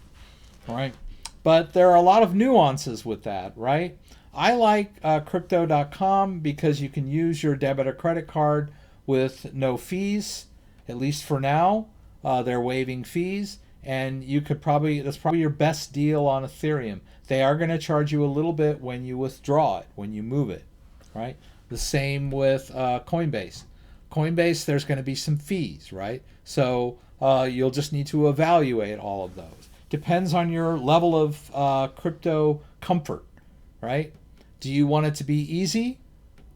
All right. But there are a lot of nuances with that, right? I like Crypto.com because you can use your debit or credit card with no fees, at least for now. They're waiving fees, and you could that's probably your best deal on Ethereum. They are going to charge you a little bit when you withdraw it, when you move it, right? The same with Coinbase. Coinbase, there's going to be some fees, right? So you'll just need to evaluate all of those. Depends on your level of crypto comfort, right? Do you want it to be easy?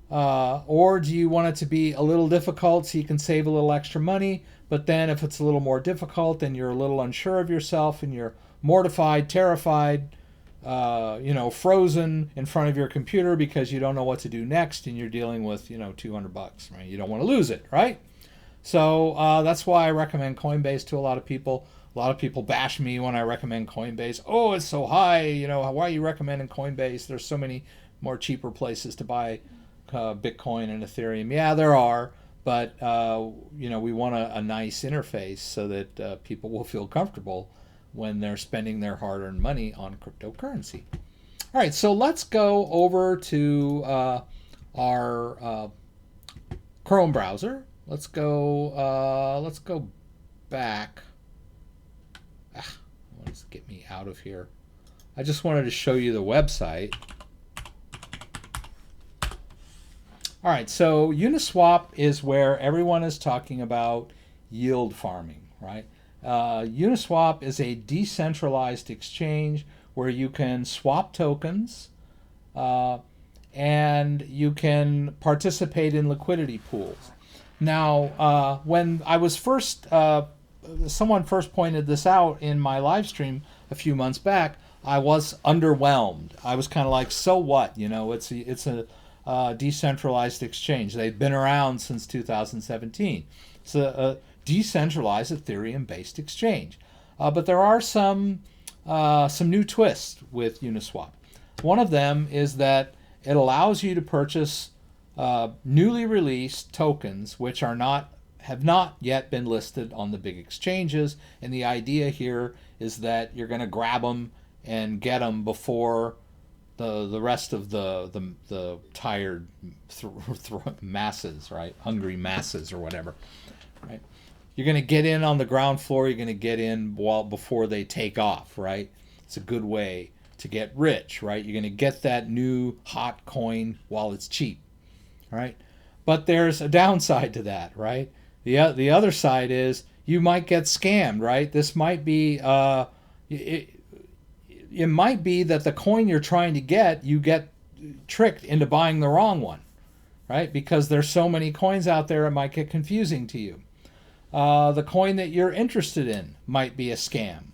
Or do you want it to be a little difficult so you can save a little extra money? But then if it's a little more difficult, then you're a little unsure of yourself and you're mortified, terrified, frozen in front of your computer because you don't know what to do next and you're dealing with, $200, right? You don't want to lose it, right? So that's why I recommend Coinbase to a lot of people. A lot of people bash me when I recommend Coinbase. Oh, it's so high. Why are you recommending Coinbase? There's so many more cheaper places to buy Bitcoin and Ethereum. Yeah, there are. But, we want a nice interface so that people will feel comfortable when they're spending their hard-earned money on cryptocurrency. All right, so let's go over to our Chrome browser. Let's go back. Let's get me out of here. I just wanted to show you the website. All right, so Uniswap is where everyone is talking about yield farming, right? Uniswap is a decentralized exchange where you can swap tokens and you can participate in liquidity pools. Now, when I was someone first pointed this out in my live stream a few months back, I was underwhelmed. I was kind of like, so what? It's a decentralized exchange. They've been around since 2017. It's a decentralized Ethereum-based exchange. But there are some new twists with Uniswap. One of them is that it allows you to purchase newly released tokens which have not yet been listed on the big exchanges, and the idea here is that you're going to grab them and get them before the rest of the tired masses, right? Hungry masses or whatever, right? You're going to get in on the ground floor. You're going to get in before they take off, right? It's a good way to get rich, right? You're going to get that new hot coin while it's cheap, right? But there's a downside to that, right? The other side is you might get scammed, right? This might be it might be that the coin you're trying to get, you get tricked into buying the wrong one, right? Because there's so many coins out there, it might get confusing to you. The coin that you're interested in might be a scam,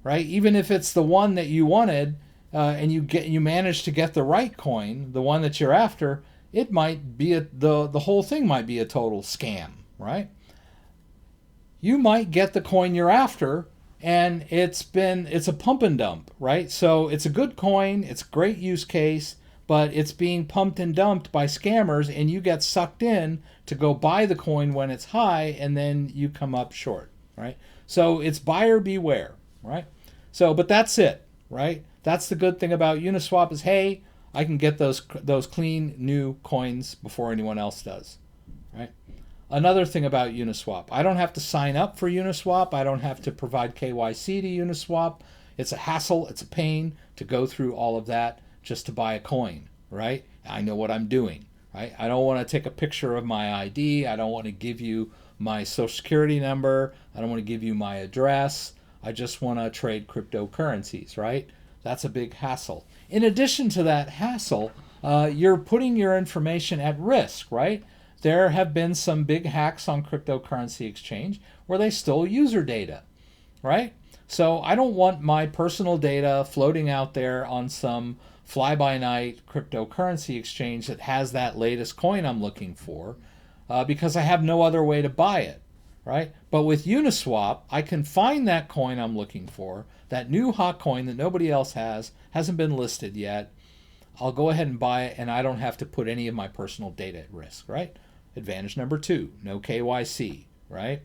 right? Even if it's the one that you wanted, and you manage to get the right coin, the one that you're after, it might be the whole thing might be a total scam, right? You might get the coin you're after, and it's a pump and dump, right? So it's a good coin, it's a great use case, but it's being pumped and dumped by scammers, and you get sucked in to go buy the coin when it's high, and then you come up short, right? So it's buyer beware, right? So, but that's it, right? That's the good thing about Uniswap is, hey, I can get those clean new coins before anyone else does, right? Another thing about Uniswap, I don't have to sign up for Uniswap. I don't have to provide KYC to Uniswap. It's a hassle. It's a pain to go through all of that just to buy a coin, right? I know what I'm doing, right? I don't want to take a picture of my ID. I don't want to give you my social security number. I don't want to give you my address. I just want to trade cryptocurrencies, right? That's a big hassle. In addition to that hassle, you're putting your information at risk, right? There have been some big hacks on cryptocurrency exchange where they stole user data, right? So I don't want my personal data floating out there on some fly-by-night cryptocurrency exchange that has that latest coin I'm looking for, because I have no other way to buy it, right? But with Uniswap, I can find that coin I'm looking for, that new hot coin that nobody else has, hasn't been listed yet. I'll go ahead and buy it, and I don't have to put any of my personal data at risk, right? Advantage number 2, no KYC, right?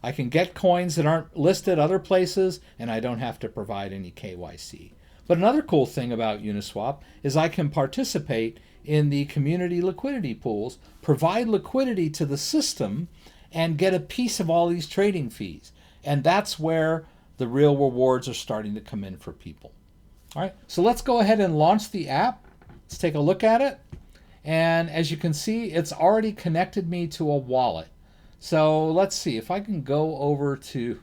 I can get coins that aren't listed other places, and I don't have to provide any KYC. But another cool thing about Uniswap is I can participate in the community liquidity pools, provide liquidity to the system, and get a piece of all these trading fees. And that's where the real rewards are starting to come in for people. All right, so let's go ahead and launch the app. Let's take a look at it. And as you can see, it's already connected me to a wallet. So let's see if I can go over to,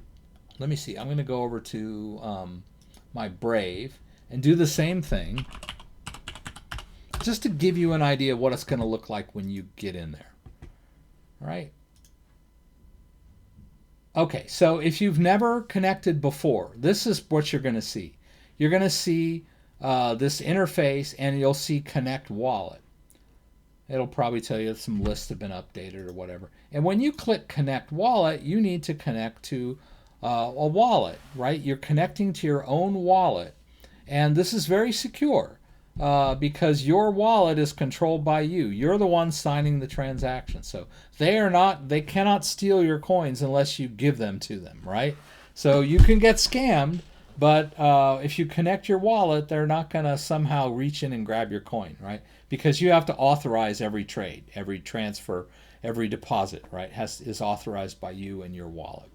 let me see, I'm going to go over to my Brave and do the same thing, just to give you an idea of what it's going to look like when you get in there. All right. Okay, so if you've never connected before, this is what you're going to see. You're going to see this interface, and you'll see Connect Wallet. It'll probably tell you some lists have been updated or whatever. And when you click Connect Wallet, you need to connect to a wallet, right? You're connecting to your own wallet. And this is very secure because your wallet is controlled by you. You're the one signing the transaction. So they cannot steal your coins unless you give them to them, right? So you can get scammed, but if you connect your wallet, they're not going to somehow reach in and grab your coin, right? Because you have to authorize every trade, every transfer, every deposit, right? Is authorized by you and your wallet,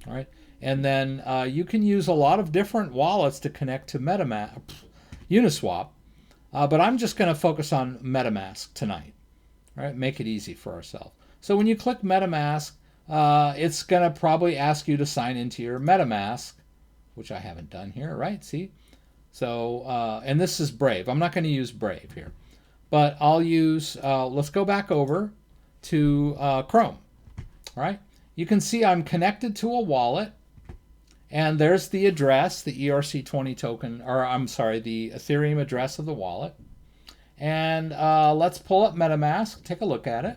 all right? And then you can use a lot of different wallets to connect to Uniswap, but I'm just going to focus on MetaMask tonight, all right? Make it easy for ourselves. So when you click MetaMask, it's going to probably ask you to sign into your MetaMask, which I haven't done here, right? See? So, and this is Brave. I'm not going to use Brave here, but I'll use, let's go back over to Chrome, all right? You can see I'm connected to a wallet, and there's the address, the ERC20 token, or I'm sorry, the Ethereum address of the wallet. And let's pull up MetaMask, take a look at it.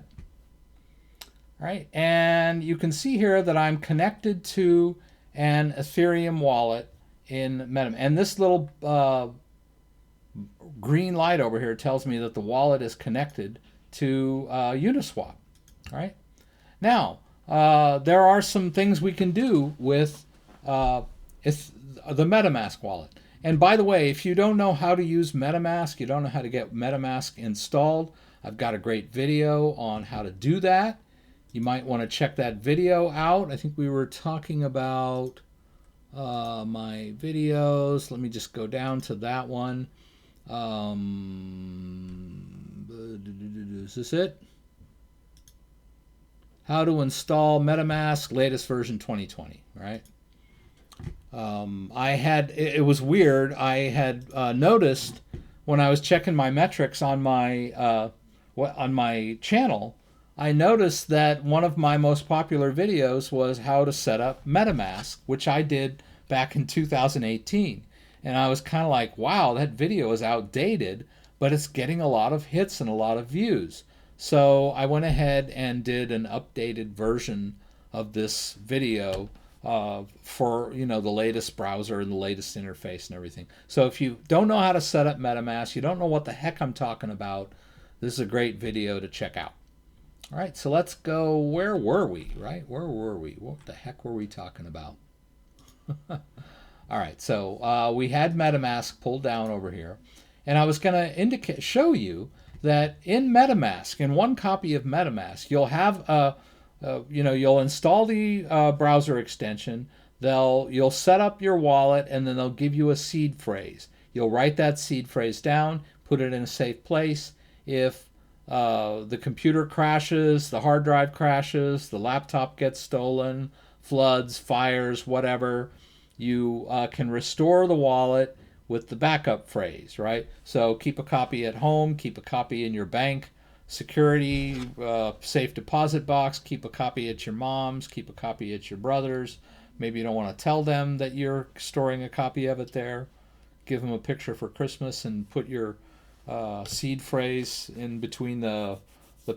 All right, and you can see here that I'm connected to an Ethereum wallet in MetaMask. And this little green light over here tells me that the wallet is connected to Uniswap. All right. Now, there are some things we can do with the MetaMask wallet. And by the way, if you don't know how to use MetaMask, you don't know how to get MetaMask installed, I've got a great video on how to do that. You might want to check that video out. I think we were talking about my videos. Let me just go down to that one. Is this it? How to install MetaMask latest version 2020, right? It was weird. I had noticed when I was checking my metrics on my channel, I noticed that one of my most popular videos was how to set up MetaMask, which I did back in 2018. And I was kind of like, wow, that video is outdated, but it's getting a lot of hits and a lot of views. So I went ahead and did an updated version of this video for the latest browser and the latest interface and everything. So if you don't know how to set up MetaMask, you don't know what the heck I'm talking about, this is a great video to check out. All right, so let's go. Where were we, right? Where were we? What the heck were we talking about? All right, so we had MetaMask pulled down over here, and I was going to show you that in MetaMask, in one copy of MetaMask, you'll have you'll install the browser extension. You'll set up your wallet, and then they'll give you a seed phrase. You'll write that seed phrase down, put it in a safe place. If the computer crashes, the hard drive crashes, the laptop gets stolen, floods, fires, whatever, you can restore the wallet with the backup phrase, right? So keep a copy at home, keep a copy in your bank, security, safe deposit box, keep a copy at your mom's, keep a copy at your brother's. Maybe you don't want to tell them that you're storing a copy of it there. Give them a picture for Christmas and put your seed phrase in between the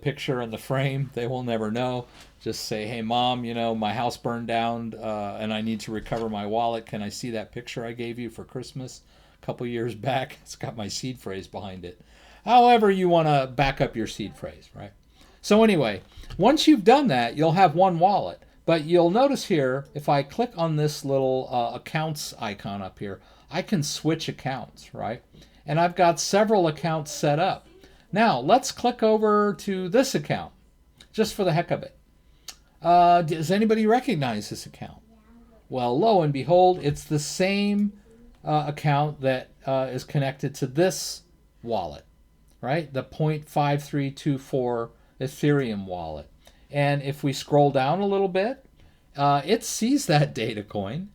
picture and the frame. They will never know. Just say, hey mom, my house burned down and I need to recover my wallet. Can I see that picture I gave you for Christmas a couple years back? It's got my seed phrase behind it. However you want to back up your seed phrase, right? So anyway, once you've done that, you'll have one wallet. But you'll notice here, if I click on this little accounts icon up here, I can switch accounts, right? And I've got several accounts set up. Now, let's click over to this account, just for the heck of it. Does anybody recognize this account? Well, lo and behold, it's the same account that is connected to this wallet, right? The 0.5324 Ethereum wallet. And if we scroll down a little bit, it sees that data coin.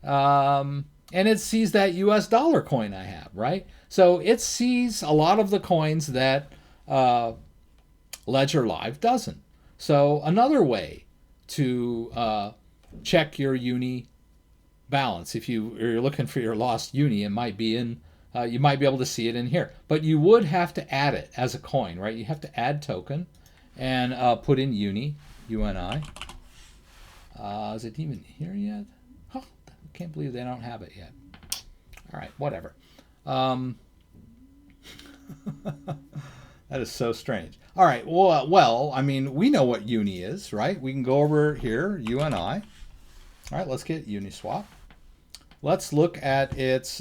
And it sees that US dollar coin I have, right? So it sees a lot of the coins that Ledger Live doesn't. So another way to check your Uni balance, if you're looking for your lost Uni, it might be in, you might be able to see it in here. But you would have to add it as a coin, right? You have to add token and put in Uni, UNI. Is it even here yet? Oh, I can't believe they don't have it yet. All right, whatever. That is so strange. All right, well, I mean, we know what Uni is, right? We can go over here, UNI. All right, let's get Uniswap. Let's look at its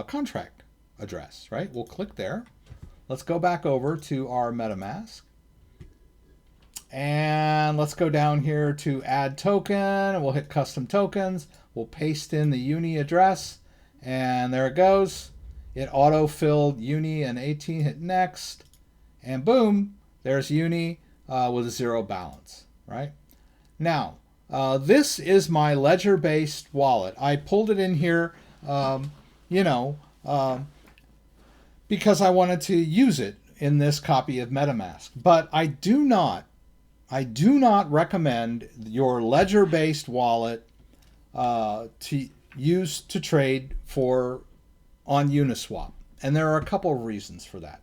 contract address, right? We'll click there. Let's go back over to our MetaMask. And let's go down here to add token. We'll hit custom tokens. We'll paste in the Uni address. And there it goes. It auto-filled Uni and 18. Hit next. And boom, there's Uni with a zero balance, right? Now, this is my ledger-based wallet. I pulled it in here, because I wanted to use it in this copy of MetaMask. But I do not recommend your ledger-based wallet to use to trade on Uniswap. And there are a couple of reasons for that.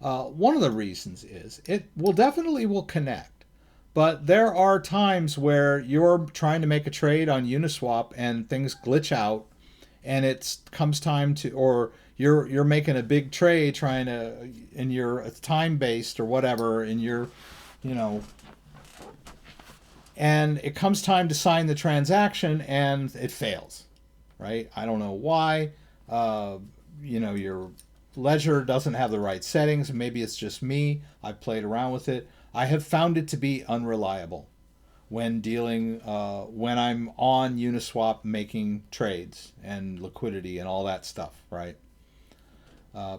One of the reasons is it definitely will connect. But there are times where you're trying to make a trade on Uniswap and things glitch out, and it comes time to, or you're making a big trade trying to, and you're time-based or whatever, and you're, and it comes time to sign the transaction and it fails, right? I don't know why. Your Ledger doesn't have the right settings. Maybe it's just me. I've played around with it. I have found it to be unreliable when dealing, when I'm on Uniswap making trades and liquidity and all that stuff, right?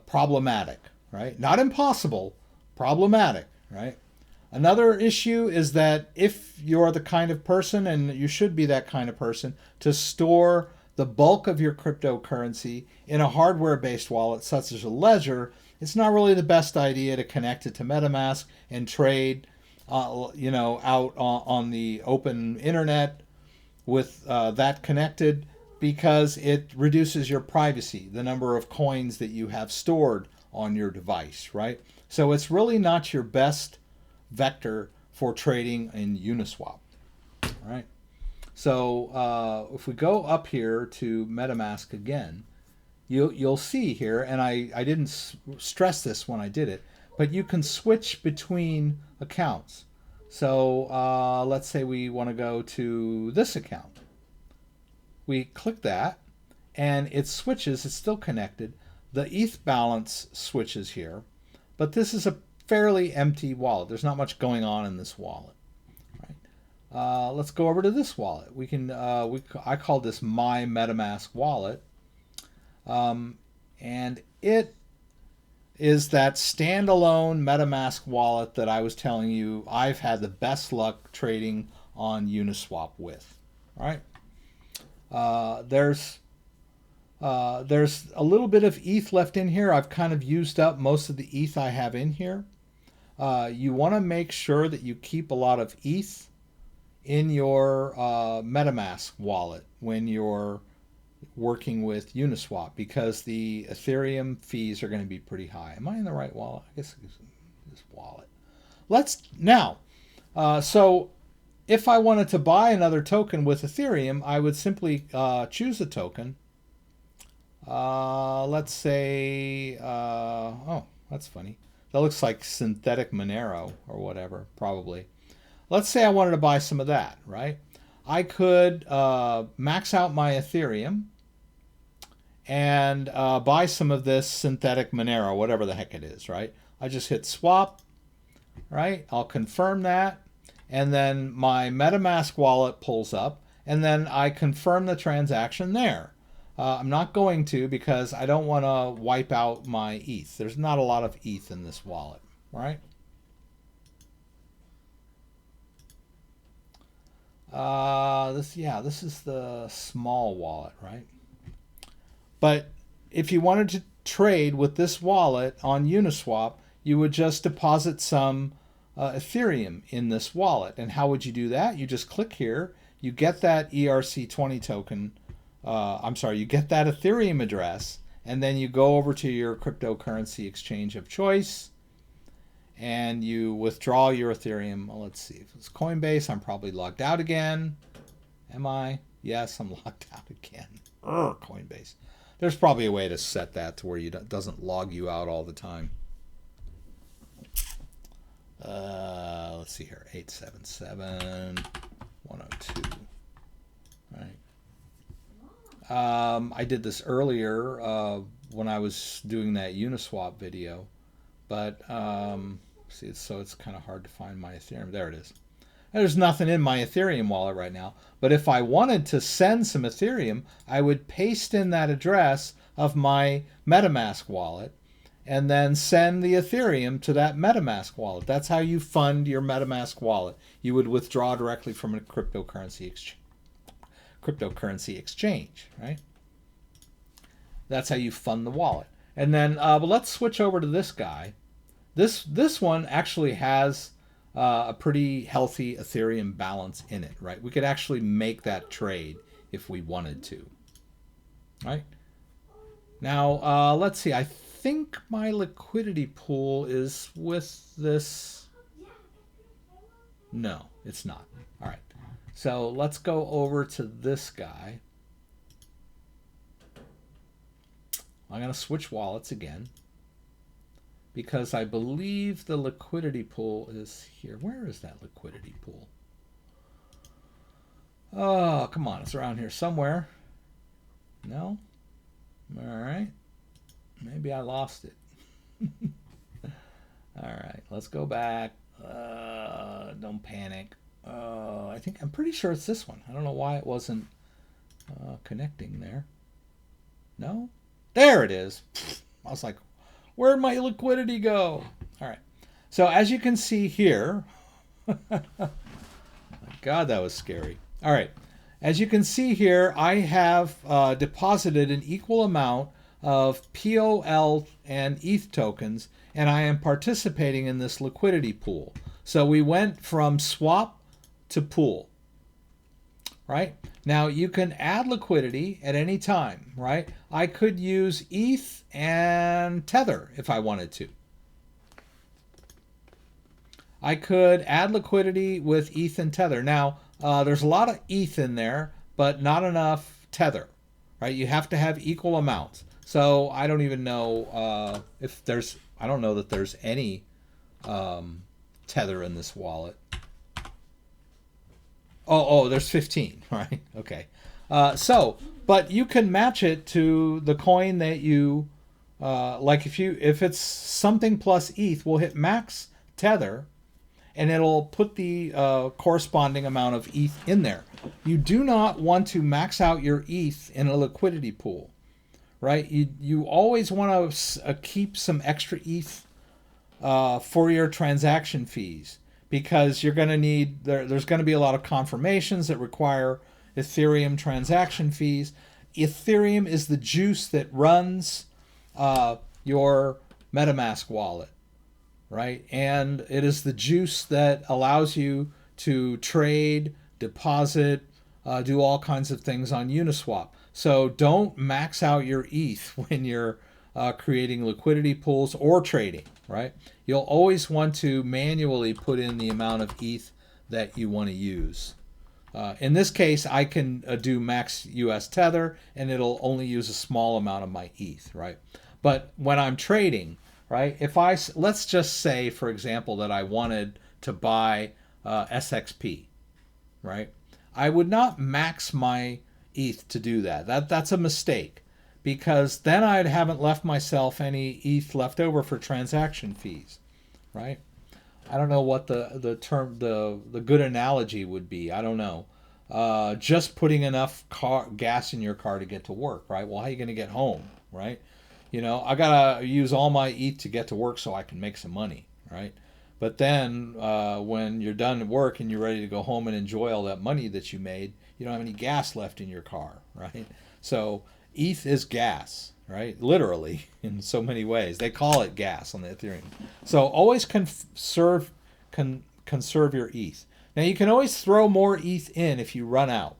Problematic, right? Not impossible, problematic, right? Another issue is that if you're the kind of person, and you should be that kind of person, to store the bulk of your cryptocurrency in a hardware-based wallet such as a Ledger, it's not really the best idea to connect it to MetaMask and trade, out on the open internet with that connected because it reduces your privacy, the number of coins that you have stored on your device, right? So it's really not your best vector for trading in Uniswap, right? So if we go up here to MetaMask again, you'll see here, and I didn't stress this when I did it, but you can switch between accounts. So let's say we want to go to this account. We click that, and it switches. It's still connected. The ETH balance switches here, but this is a fairly empty wallet. There's not much going on in this wallet. Right? Let's go over to this wallet. We can. I call this my MetaMask wallet, and it is that standalone MetaMask wallet that I was telling you I've had the best luck trading on Uniswap with. All right. There's a little bit of ETH left in here. I've kind of used up most of the ETH I have in here. You want to make sure that you keep a lot of ETH in your MetaMask wallet when you're working with Uniswap, because the Ethereum fees are going to be pretty high. Am I in the right wallet? I guess it's this wallet. Let's now. So if I wanted to buy another token with Ethereum, I would simply choose a token. Let's say, oh, that's funny. That looks like synthetic Monero or whatever, probably. Let's say I wanted to buy some of that, right? I could max out my Ethereum and buy some of this synthetic Monero, whatever the heck it is, right? I just hit swap, right? I'll confirm that. And then my MetaMask wallet pulls up, and then I confirm the transaction there. I'm not going to, because I don't want to wipe out my ETH. There's not a lot of ETH in this wallet, right? This is the small wallet, right? But if you wanted to trade with this wallet on Uniswap, you would just deposit some Ethereum in this wallet. And how would you do that? You just click here, you get that ERC20 token, you get that Ethereum address, and then you go over to your cryptocurrency exchange of choice, and you withdraw your Ethereum. Well, let's see, if it's Coinbase, I'm probably logged out again. Am I? Yes, I'm logged out again. Coinbase. There's probably a way to set that to where it doesn't log you out all the time. Let's see here, 877-102. Right. I did this earlier when I was doing that Uniswap video, but see, so it's kind of hard to find my Ethereum. There it is. There's nothing in my Ethereum wallet right now, but if I wanted to send some Ethereum, I would paste in that address of my MetaMask wallet and then send the Ethereum to that MetaMask wallet. That's how you fund your MetaMask wallet. You would withdraw directly from a cryptocurrency exchange, right? That's how you fund the wallet. And then let's switch over to this guy. This one actually has a pretty healthy Ethereum balance in it, right? We could actually make that trade if we wanted to, right? Now, let's see. I think my liquidity pool is with this. No, it's not. All right. So let's go over to this guy. I'm going to switch wallets again, because I believe the liquidity pool is here. Where is that liquidity pool? Oh, come on. It's around here somewhere. No? All right. Maybe I lost it. All right. Let's go back. Don't panic. I'm pretty sure it's this one. I don't know why it wasn't connecting there. No? There it is. I was like, where'd my liquidity go? All right. So as you can see here, God, that was scary. All right. As you can see here, I have deposited an equal amount of POL and ETH tokens, and I am participating in this liquidity pool. So we went from swap to pool. right? Now you can add liquidity at any time, right? I could use ETH and Tether if I wanted to. I could add liquidity with ETH and Tether. Now, there's a lot of ETH in there, but not enough Tether, right? You have to have equal amounts. So I don't even know if there's, I don't know that there's any Tether in this wallet. Oh, there's 15, right? Okay. But you can match it to the coin that you, like if it's something plus ETH, we'll hit max Tether, and it'll put the corresponding amount of ETH in there. You do not want to max out your ETH in a liquidity pool, right? You always want to keep some extra ETH for your transaction fees, because you're going to need, there's going to be a lot of confirmations that require Ethereum transaction fees. Ethereum is the juice that runs your MetaMask wallet, right? And it is the juice that allows you to trade, deposit, do all kinds of things on Uniswap. So don't max out your ETH when you're creating liquidity pools or trading, right? You'll always want to manually put in the amount of ETH that you want to use. In this case, I can do max US Tether, and it'll only use a small amount of my ETH, right? But when I'm trading, right, let's just say, for example, that I wanted to buy SXP, right? I would not max my ETH to do that. That's a mistake, because then I haven't left myself any ETH left over for transaction fees, right? I don't know what the good analogy would be. I don't know. Just putting enough gas in your car to get to work, right? Well, how are you going to get home, right? You know, I gotta use all my ETH to get to work so I can make some money, right? But then when you're done at work and you're ready to go home and enjoy all that money that you made, you don't have any gas left in your car, right? So ETH is gas, right? Literally, in so many ways. They call it gas on the Ethereum. So always conserve your ETH. Now you can always throw more ETH in if you run out.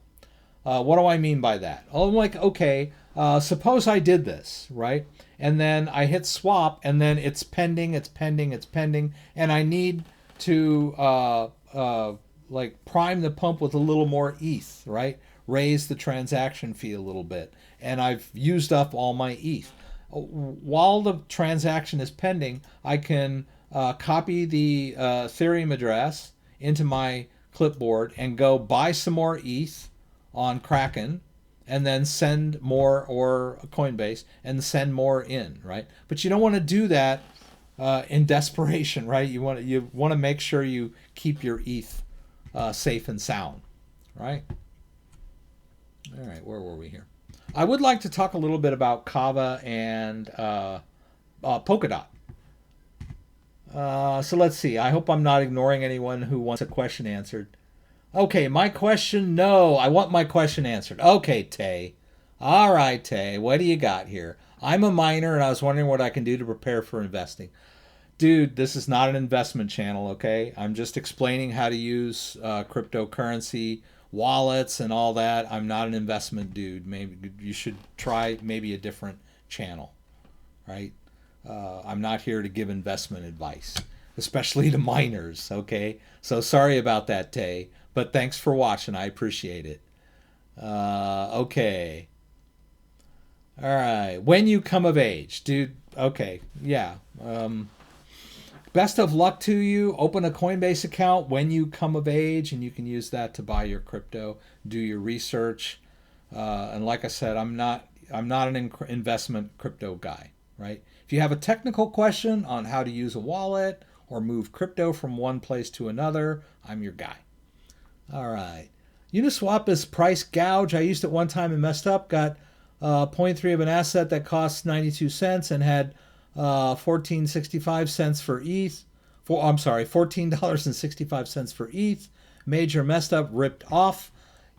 What do I mean by that? Oh, I'm like, okay, suppose I did this, right? And then I hit swap, and then it's pending, and I need to like prime the pump with a little more ETH, right? Raise the transaction fee a little bit, and I've used up all my ETH. While the transaction is pending, I can copy the Ethereum address into my clipboard and go buy some more ETH on Kraken, and then send more, or Coinbase, and send more in, right? But you don't want to do that in desperation, right? You want to make sure you keep your ETH safe and sound, right? All right, where were we here? I would like to talk a little bit about Kava and Polkadot. So let's see. I hope I'm not ignoring anyone who wants a question answered. Okay, my question, no. I want my question answered. Okay, Tay. All right, Tay. What do you got here? I'm a miner, and I was wondering what I can do to prepare for investing. Dude, this is not an investment channel, okay? I'm just explaining how to use cryptocurrency wallets and all that. I'm not an investment dude. Maybe you should try maybe a different channel, right? I'm not here to give investment advice, especially to miners, okay? So sorry about that, Tay. But thanks for watching. I appreciate it. Okay. All right. When you come of age, dude. Okay. Yeah. Best of luck to you. Open a Coinbase account when you come of age, and you can use that to buy your crypto. Do your research. And like I said, I'm not an investment crypto guy, right? If you have a technical question on how to use a wallet or move crypto from one place to another, I'm your guy. All right. Uniswap is price gouge. I used it one time and messed up. Got 0.3 of an asset that cost 92 cents and had 14.65 cents for ETH. $14.65 for ETH. Major messed up, ripped off.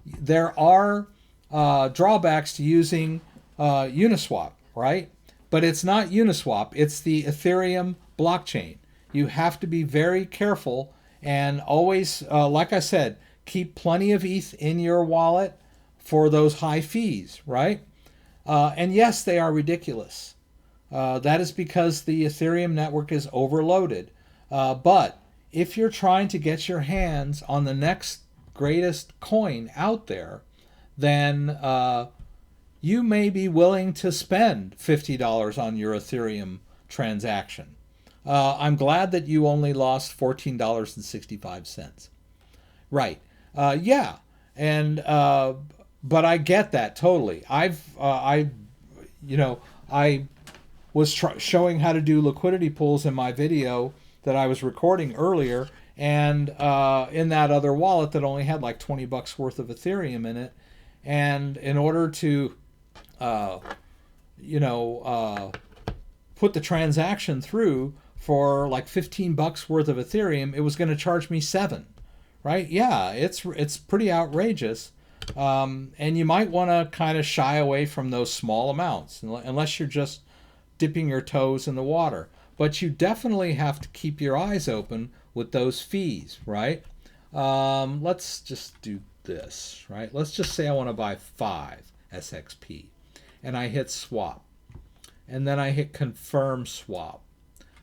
There are drawbacks to using Uniswap, right? But it's not Uniswap. It's the Ethereum blockchain. You have to be very careful and always, like I said, keep plenty of ETH in your wallet for those high fees, right? And yes, they are ridiculous. That is because the Ethereum network is overloaded. But if you're trying to get your hands on the next greatest coin out there, then you may be willing to spend $50 on your Ethereum transaction. I'm glad that you only lost $14.65. Right. Yeah. And but I get that totally. I was showing how to do liquidity pools in my video that I was recording earlier, and in that other wallet that only had like $20 worth of Ethereum in it, and in order to put the transaction through for like $15 worth of Ethereum, it was going to charge me $7. Right? Yeah, it's pretty outrageous, and you might want to kind of shy away from those small amounts unless you're just dipping your toes in the water. But you definitely have to keep your eyes open with those fees, right? Let's just do this, right? Let's just say I want to buy 5 SXP, and I hit swap, and then I hit confirm swap,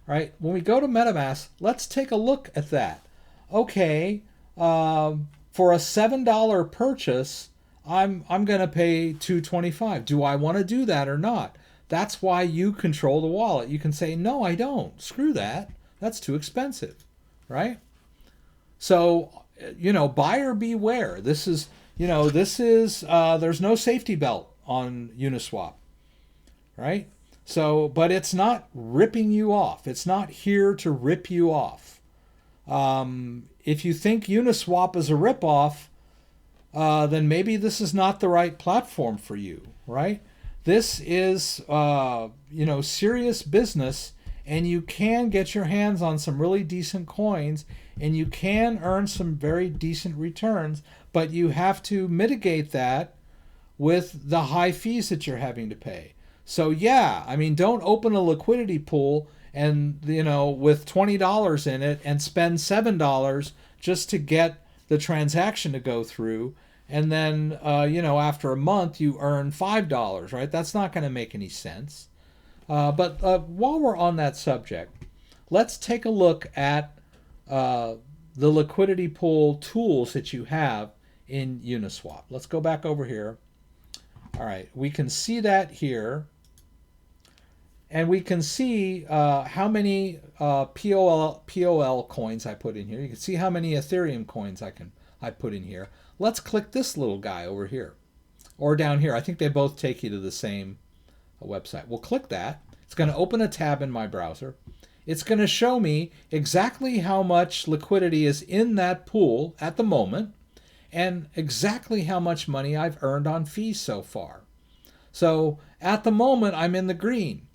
right? When we go to MetaMask, let's take a look at that. Okay, for a $7 purchase, I'm going to pay $2.25. Do I want to do that or not? That's why you control the wallet. You can say, no, I don't. Screw that. That's too expensive, right? So, buyer beware. There's no safety belt on Uniswap, right? So, but it's not ripping you off. It's not here to rip you off. If you think Uniswap is a ripoff, then maybe this is not the right platform for you, right? This is, serious business, and you can get your hands on some really decent coins, and you can earn some very decent returns, but you have to mitigate that with the high fees that you're having to pay. So yeah, I mean, don't open a liquidity pool and with $20 in it and spend $7 just to get the transaction to go through, and then after a month you earn $5, right? That's not going to make any sense. But while we're on that subject, let's take a look at the liquidity pool tools that you have in Uniswap. Let's go back over here. All right, we can see that here. And we can see how many POL coins I put in here. You can see how many Ethereum coins I put in here. Let's click this little guy over here, or down here. I think they both take you to the same website. We'll click that. It's going to open a tab in my browser. It's going to show me exactly how much liquidity is in that pool at the moment, and exactly how much money I've earned on fees so far. So at the moment, I'm in the green.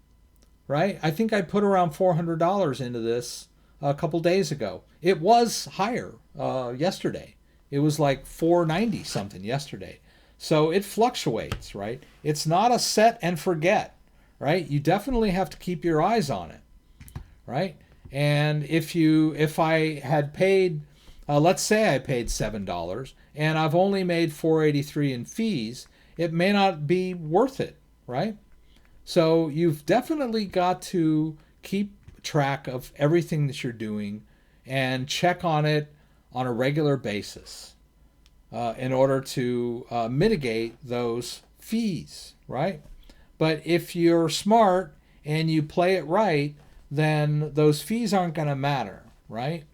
Right? I think I put around $400 into this a couple days ago. It was higher yesterday. It was like 490 something yesterday. So it fluctuates, right? It's not a set and forget, right? You definitely have to keep your eyes on it, right? And if I had paid, let's say I paid $7 and I've only made $483 in fees, it may not be worth it, right? So you've definitely got to keep track of everything that you're doing and check on it on a regular basis in order to mitigate those fees, right? But if you're smart and you play it right, then those fees aren't going to matter, right?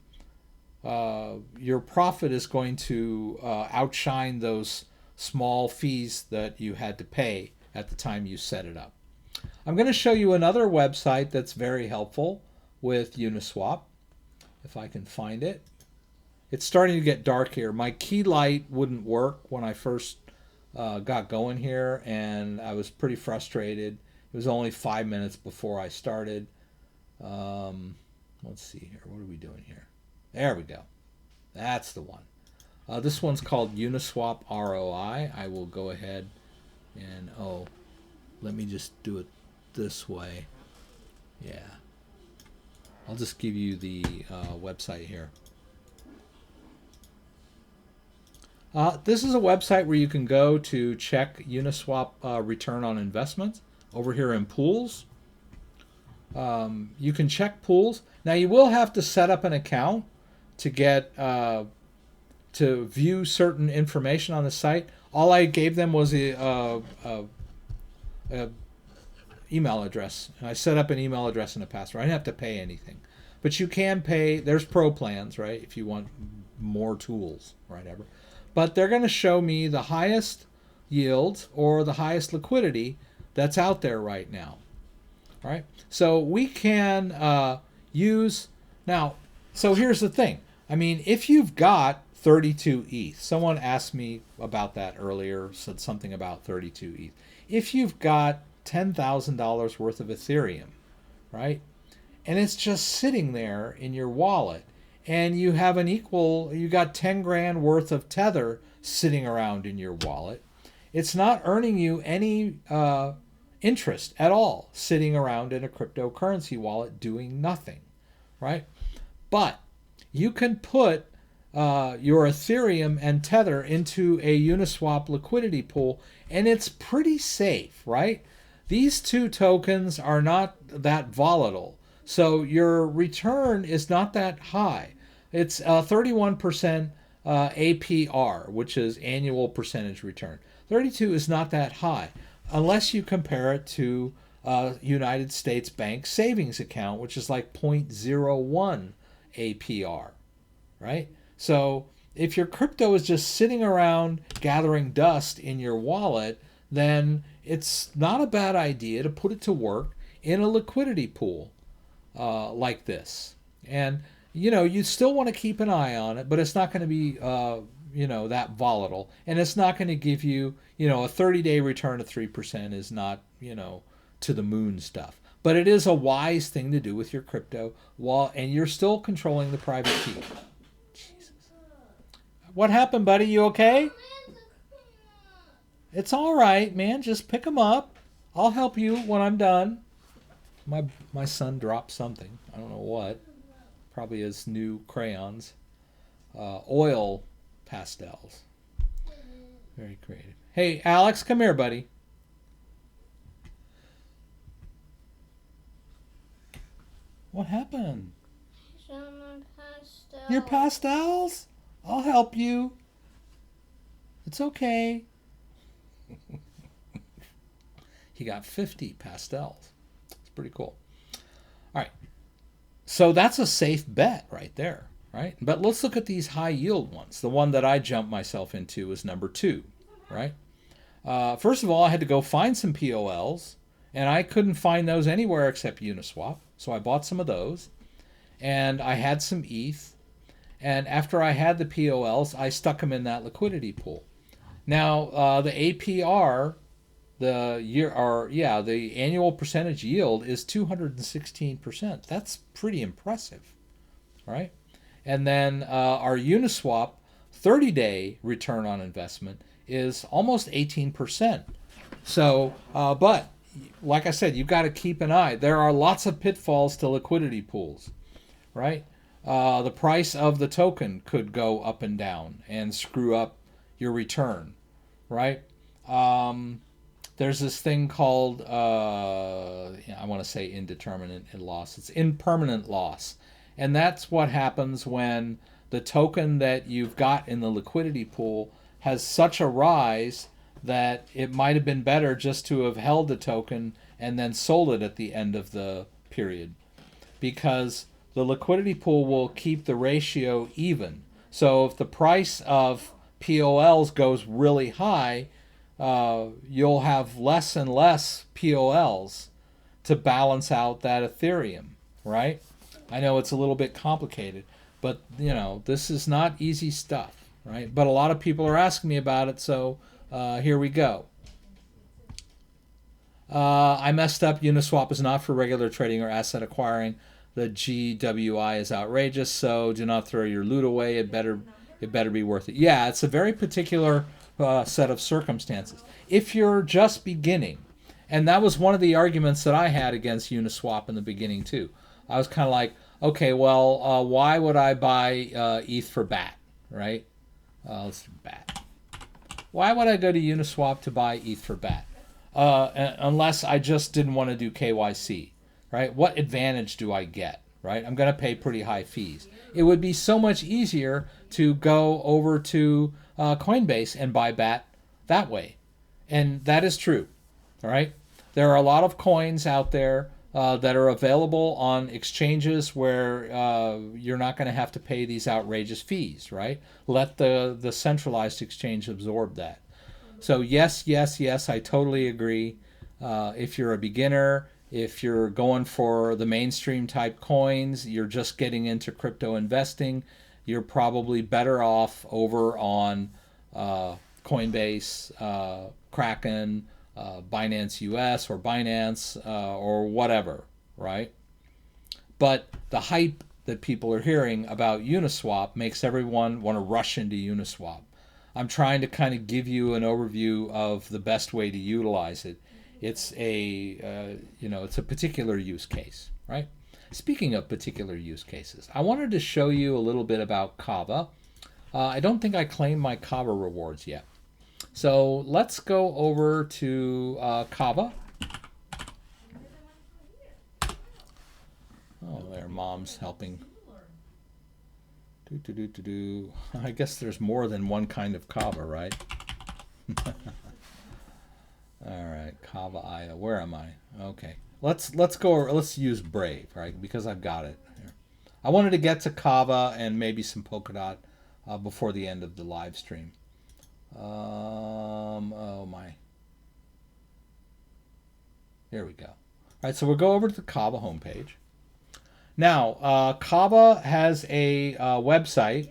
Your profit is going to outshine those small fees that you had to pay at the time you set it up. I'm going to show you another website that's very helpful with Uniswap, if I can find it. It's starting to get dark here. My key light wouldn't work when I first got going here, and I was pretty frustrated. It was only 5 minutes before I started. Let's see here. What are we doing here? There we go. That's the one. This one's called Uniswap ROI. I will go ahead and, let me just do it this way. Yeah. I'll just give you the website here. This is a website where you can go to check Uniswap return on investment. Over here in pools, you can check pools. Now you will have to set up an account to get to view certain information on the site. All I gave them was a email address. I set up an email address and a password. I didn't have to pay anything, but you can pay. There's pro plans, right? If you want more tools, whatever. But they're going to show me the highest yield or the highest liquidity that's out there right now. All right. So we can use now. So here's the thing. I mean, if you've got 32 ETH, someone asked me about that earlier, said something about 32 ETH. If you've got $10,000 worth of Ethereum, right, and it's just sitting there in your wallet, and you have you got 10 grand worth of Tether sitting around in your wallet, it's not earning you any interest at all sitting around in a cryptocurrency wallet doing nothing, right? But you can put your Ethereum and Tether into a Uniswap liquidity pool, and it's pretty safe, right? These two tokens are not that volatile, so your return is not that high. It's 31% APR, which is annual percentage return. 32 is not that high, unless you compare it to United States Bank savings account, which is like 0.01 APR, right? So if your crypto is just sitting around gathering dust in your wallet, then it's not a bad idea to put it to work in a liquidity pool like this. And, you know, you still want to keep an eye on it, but it's not going to be, you know, that volatile. And it's not going to give you, you know, a 30-day return of 3% is not, you know, to the moon stuff. But it is a wise thing to do with your crypto and you're still controlling the private key. Jesus. What happened, buddy? You okay? It's all right, man. Just pick them up. I'll help you when I'm done. My son dropped something. I don't know what. Probably his new crayons. Oil pastels. Very creative. Hey, Alex, come here, buddy. What happened? Pastels. Your pastels? I'll help you. It's okay. He got 50 pastels. It's pretty cool. All right. So that's a safe bet right there, right? But let's look at these high yield ones. The one that I jumped myself into is number 2, right? First of all, I had to go find some POLs, and I couldn't find those anywhere except Uniswap. So I bought some of those, and I had some ETH. And after I had the POLs, I stuck them in that liquidity pool. Now, the APR, the annual percentage yield is 216%. That's pretty impressive, right? And then our Uniswap 30-day return on investment is almost 18%. So, but like I said, you've got to keep an eye. There are lots of pitfalls to liquidity pools, right? The price of the token could go up and down and screw up your return, right? There's this thing called, I want to say indeterminate loss. It's impermanent loss. And that's what happens when the token that you've got in the liquidity pool has such a rise that it might have been better just to have held the token and then sold it at the end of the period, because the liquidity pool will keep the ratio even. So if the price of POLs goes really high, you'll have less and less POLs to balance out that Ethereum, right? I know it's a little bit complicated, but you know, this is not easy stuff, right? But a lot of people are asking me about it, so here we go. I messed up. Uniswap is not for regular trading or asset acquiring. The GWI is outrageous, so do not throw your loot away. It better be worth it. Yeah, it's a very particular set of circumstances. If you're just beginning, and that was one of the arguments that I had against Uniswap in the beginning too. I was kind of like, okay, well, why would I buy ETH for BAT, right? Let's do BAT. Why would I go to Uniswap to buy ETH for BAT? Unless I just didn't want to do KYC, right? What advantage do I get, right? I'm going to pay pretty high fees. It would be so much easier to go over to Coinbase and buy BAT that way. And that is true, all right? There are a lot of coins out there that are available on exchanges where you're not going to have to pay these outrageous fees, right? Let the centralized exchange absorb that. So yes, yes, yes, I totally agree. If you're a beginner, if you're going for the mainstream type coins, you're just getting into crypto investing, you're probably better off over on Coinbase, Kraken, BINANCE US or Binance or whatever, right? But the hype that people are hearing about Uniswap makes everyone want to rush into Uniswap. I'm trying to kind of give you an overview of the best way to utilize it. It's it's a particular use case, right? Speaking of particular use cases, I wanted to show you a little bit about Kava. I don't think I claimed my Kava rewards yet. So let's go over to Kava. Oh, there, Mom's helping. I guess there's more than one kind of Kava, right? All right, Kava IO. Where am I? Okay, let's go. Let's use Brave, right? Because I've got it here. I wanted to get to Kava and maybe some Polkadot before the end of the live stream. Oh my. Here we go. All right, so we'll go over to the Kava homepage. Now, Kava has a website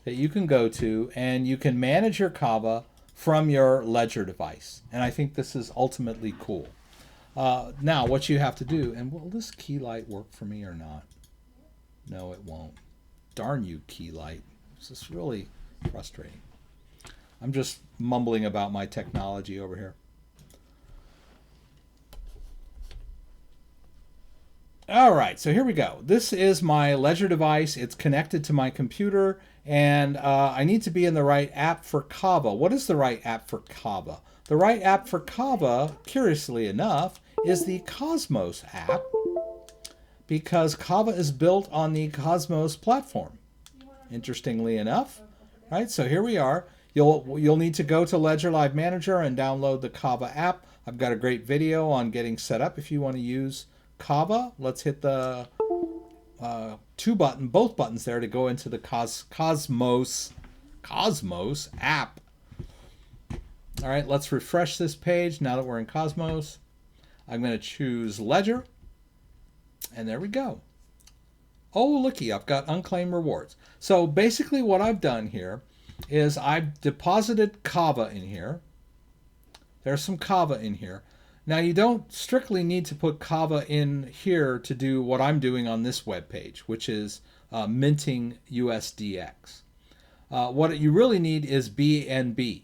that you can go to, and you can manage your Kava from your Ledger device. And I think this is ultimately cool. Now, what you have to do, and will this key light work for me or not? No, it won't. Darn you, key light. This is really frustrating. I'm just mumbling about my technology over here. All right, so here we go. This is my Ledger device. It's connected to my computer, and I need to be in the right app for Kava. What is the right app for Kava? The right app for Kava, curiously enough, is the Cosmos app, because Kava is built on the Cosmos platform. Interestingly enough, right? So here we are. You'll need to go to Ledger Live Manager and download the Kava app. I've got a great video on getting set up if you want to use Kava. Let's hit the both buttons there to go into the Cosmos app. All right, let's refresh this page now that we're in Cosmos. I'm going to choose Ledger, and there we go. Oh, looky, I've got unclaimed rewards. So basically what I've done here is I've deposited Kava in here. There's some Kava in here. Now, you don't strictly need to put Kava in here to do what I'm doing on this web page, which is minting USDX. What you really need is BNB.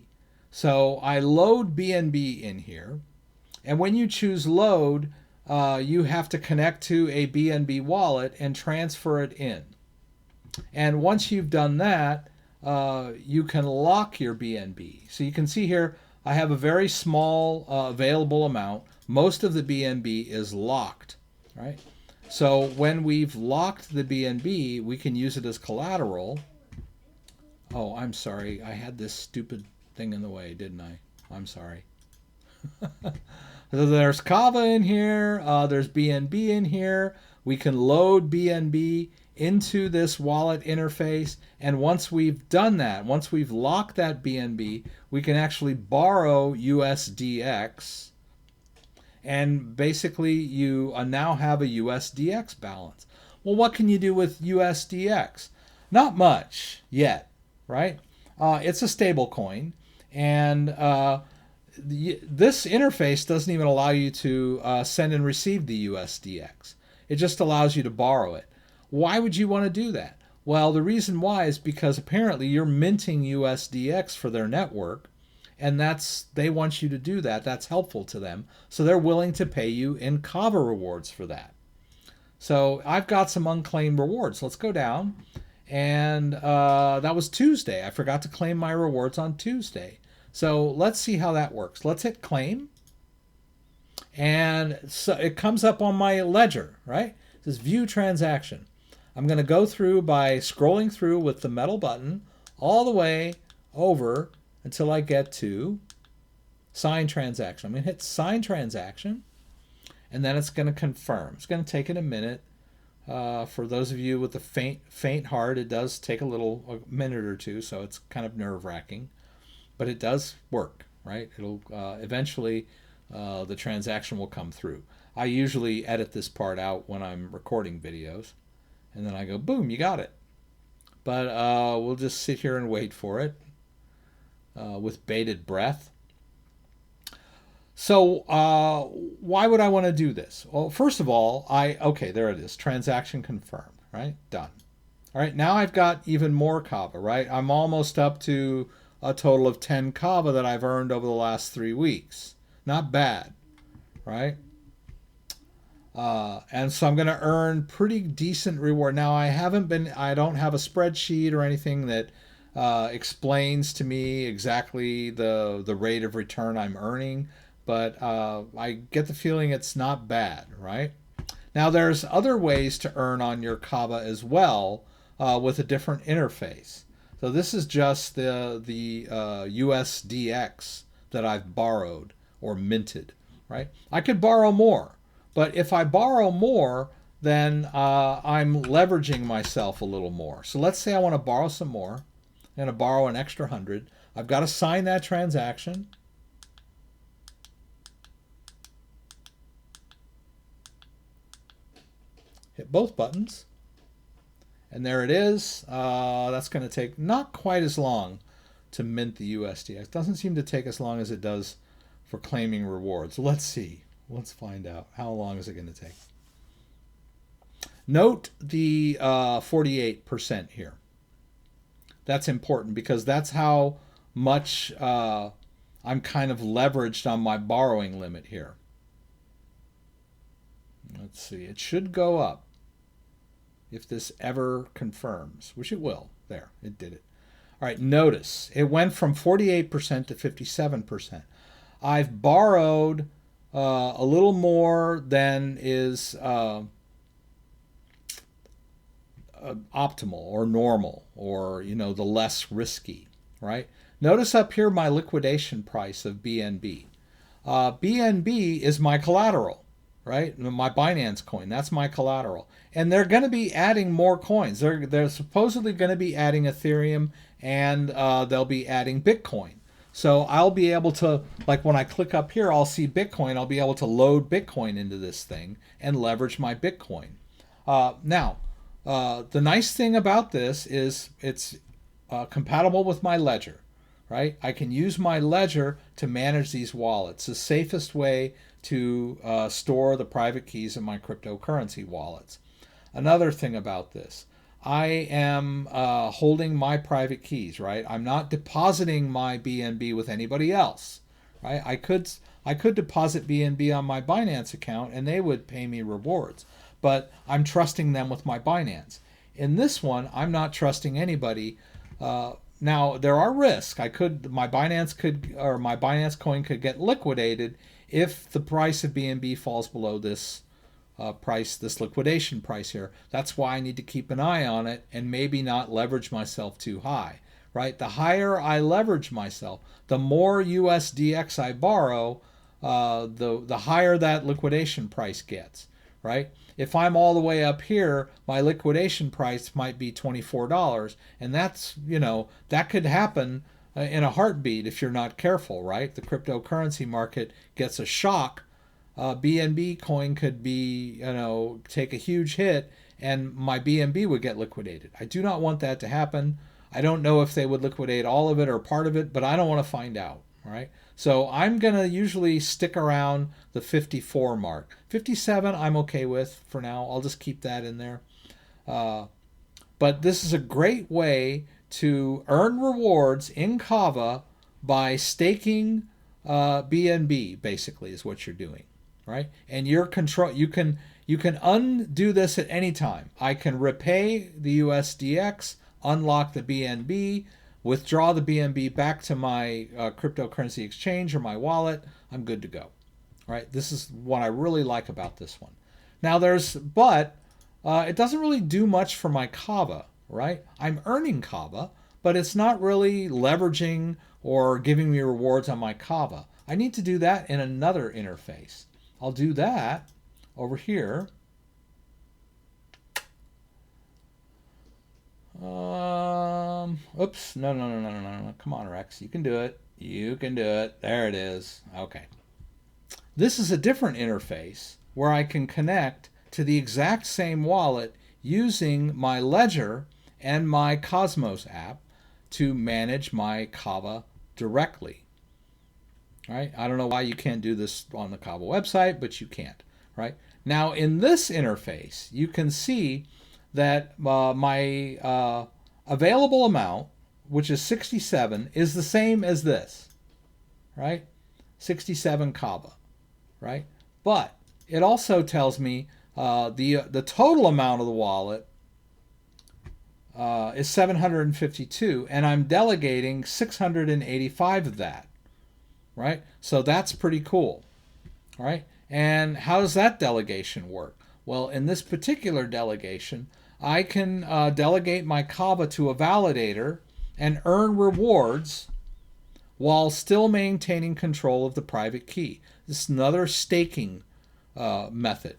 So I load BNB in here, and when you choose load, you have to connect to a BNB wallet and transfer it in. And once you've done that, you can lock your BNB. So you can see here, I have a very small available amount. Most of the BNB is locked, right? So when we've locked the BNB, we can use it as collateral. Oh, I'm sorry. I had this stupid thing in the way, didn't I? I'm sorry. So there's Kava in here. There's BNB in here. We can load BNB into this wallet interface, and once we've done that, once we've locked that BNB, we can actually borrow USDX, and basically you now have a USDX balance. Well, what can you do with USDX? Not much yet, right? It's a stable coin, and this interface doesn't even allow you to send and receive the USDX. It just allows you to borrow it. Why would you want to do that? Well, the reason why is because apparently you're minting USDX for their network, and they want you to do that. That's helpful to them. So they're willing to pay you in Kava rewards for that. So I've got some unclaimed rewards. Let's go down. And that was Tuesday. I forgot to claim my rewards on Tuesday. So let's see how that works. Let's hit claim. And so it comes up on my ledger, right? It says view transaction. I'm going to go through by scrolling through with the metal button all the way over until I get to sign transaction. I'm going to hit sign transaction, and then it's going to confirm. It's going to take it a minute. For those of you with a faint heart, it does take a minute or two, so it's kind of nerve-wracking, but it does work, right? It'll eventually the transaction will come through. I usually edit this part out when I'm recording videos, and then I go, boom, you got it. But we'll just sit here and wait for it with bated breath. So why would I want to do this? Well, first of all, okay, there it is. Transaction confirmed, right? Done. All right, now I've got even more Kava, right? I'm almost up to a total of 10 Kava that I've earned over the last 3 weeks. Not bad, right? And so I'm going to earn pretty decent reward. Now I don't have a spreadsheet or anything that explains to me exactly the rate of return I'm earning, but I get the feeling it's not bad, right? Now there's other ways to earn on your Kava as well with a different interface. So this is just the USDX that I've borrowed or minted, right? I could borrow more, but if I borrow more, then I'm leveraging myself a little more. So let's say I want to borrow some more. I'm going to borrow an extra 100. I've got to sign that transaction. Hit both buttons. And there it is. That's going to take not quite as long to mint the USDX. Doesn't seem to take as long as it does for claiming rewards. Let's see. Let's find out. How long is it going to take? Note the 48% here. That's important because that's how much I'm kind of leveraged on my borrowing limit here. Let's see. It should go up if this ever confirms, which it will. There, it did it. All right, notice it went from 48% to 57%. I've borrowed a little more than is optimal or normal, or the less risky, right? Notice up here my liquidation price of BNB. BNB is my collateral, right? My Binance coin, that's my collateral. And they're going to be adding more coins. They're supposedly going to be adding Ethereum, and they'll be adding Bitcoin. So I'll be able to, like when I click up here, I'll see Bitcoin. I'll be able to load Bitcoin into this thing and leverage my Bitcoin. Now, the nice thing about this is it's compatible with my ledger, right? I can use my ledger to manage these wallets. The safest way to store the private keys in my cryptocurrency wallets. Another thing about this, I am holding my private keys, right? I'm not depositing my BNB with anybody else, right? I could deposit BNB on my Binance account and they would pay me rewards, but I'm trusting them with my Binance. In this one, I'm not trusting anybody. Now there are risks. My Binance coin could get liquidated if the price of BNB falls below this this liquidation price here. That's why I need to keep an eye on it and maybe not leverage myself too high, right? The higher I leverage myself, the more USDX I borrow, the higher that liquidation price gets, right? If I'm all the way up here, my liquidation price might be $24, and that's, that could happen in a heartbeat if you're not careful, right? The cryptocurrency market gets a shock. BNB coin could be, take a huge hit, and my BNB would get liquidated. I do not want that to happen. I don't know if they would liquidate all of it or part of it, but I don't want to find out, right? So I'm going to usually stick around the 54 mark. 57 I'm okay with for now. I'll just keep that in there. But this is a great way to earn rewards in Kava by staking BNB, basically, is what you're doing, right? And you can undo this at any time. I can repay the USDX, unlock the BNB withdraw the BNB back to my cryptocurrency exchange or my wallet, I'm good to go. Right? This is what I really like about this one. Now but it doesn't really do much for my Kava, right? I'm earning Kava, but it's not really leveraging or giving me rewards on my Kava. I need to do that in another interface. I'll do that over here. Oops, no. Come on, Rex, you can do it. You can do it. There it is. Okay. This is a different interface where I can connect to the exact same wallet using my Ledger and my Cosmos app to manage my Kava directly. Right? I don't know why you can't do this on the Kava website, but you can't. Right? Now, in this interface, you can see that my available amount, which is 67, is the same as this. Right? 67 Kava. Right? But it also tells me the total amount of the wallet is 752, and I'm delegating 685 of that. Right? So that's pretty cool. Right? And how does that delegation work? Well, in this particular delegation, I can delegate my Kava to a validator and earn rewards while still maintaining control of the private key. This is another staking method,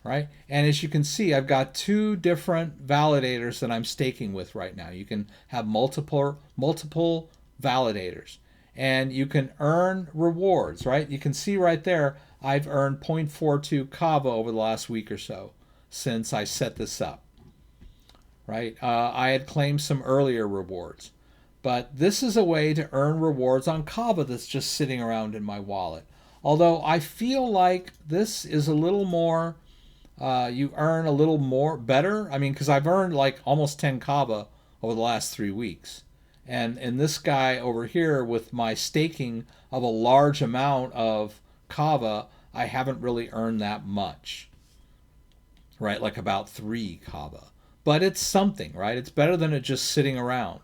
right? And as you can see, I've got two different validators that I'm staking with right now. You can have multiple validators, and you can earn rewards, right? You can see right there, I've earned 0.42 Kava over the last week or so since I set this up, right? I had claimed some earlier rewards. But this is a way to earn rewards on Kava that's just sitting around in my wallet. Although I feel like this is a little more, you earn a little more better. I mean, because I've earned like almost 10 Kava over the last 3 weeks. And this guy over here with my staking of a large amount of Kava, I haven't really earned that much, right? Like about 3 Kava. But it's something, right? It's better than it just sitting around.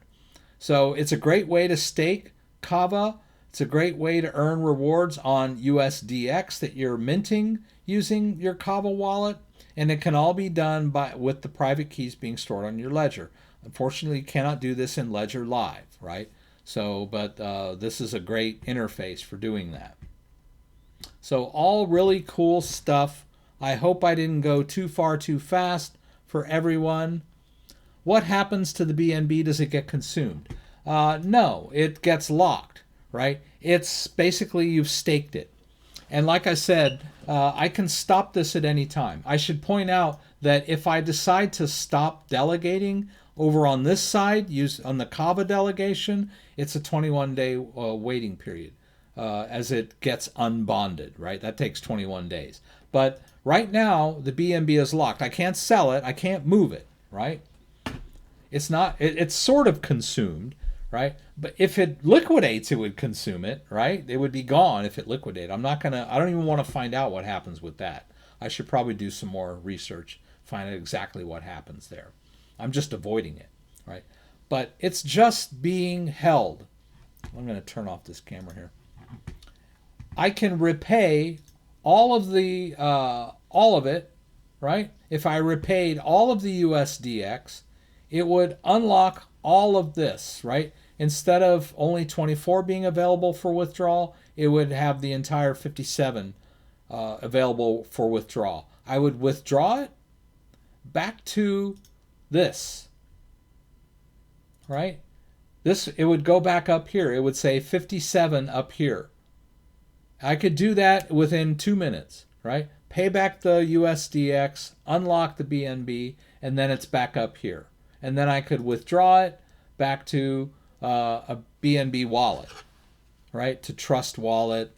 So it's a great way to stake Kava. It's a great way to earn rewards on USDX that you're minting using your Kava wallet. And it can all be done with the private keys being stored on your Ledger. Unfortunately, you cannot do this in Ledger Live, right? So, but this is a great interface for doing that. So all really cool stuff. I hope I didn't go too far too fast for everyone. What happens to the BNB? Does it get consumed? No, it gets locked, right? It's basically you've staked it. And like I said, I can stop this at any time. I should point out that if I decide to stop delegating over on this side, on the Kava delegation, it's a 21-day waiting period as it gets unbonded, right? That takes 21 days. But right now, the BNB is locked. I can't sell it. I can't move it, right? It's not, it's sort of consumed, right? But if it liquidates, it would consume it, right? It would be gone if it liquidated. I don't even want to find out what happens with that. I should probably do some more research, find out exactly what happens there. I'm just avoiding it, right? But it's just being held. I'm going to turn off this camera here. I can repay all of it, right? If I repaid all of the USDX, it would unlock all of this, right? Instead of only 24 being available for withdrawal, it would have the entire 57 available for withdrawal. I would withdraw it back to this, right? It would go back up here. It would say 57 up here. I could do that within 2 minutes, right? Pay back the USDX, unlock the BNB, and then it's back up here. And then I could withdraw it back to a BNB wallet, right? To Trust Wallet,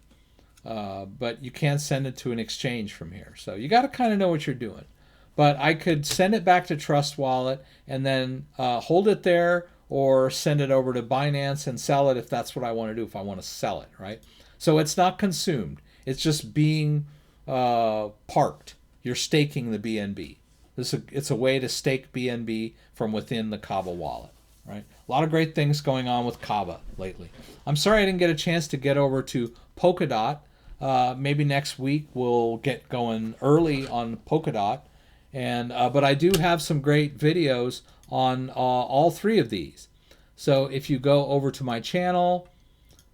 but you can't send it to an exchange from here. So you got to kind of know what you're doing. But I could send it back to Trust Wallet and then hold it there or send it over to Binance and sell it if that's what I want to do, if I want to sell it, right? So it's not consumed. It's just being parked. You're staking the BNB. It's a way to stake BNB from within the Kava wallet. right? A lot of great things going on with Kava lately. I'm sorry I didn't get a chance to get over to Polkadot. Maybe next week we'll get going early on Polkadot, and but I do have some great videos on all three of these. So if you go over to my channel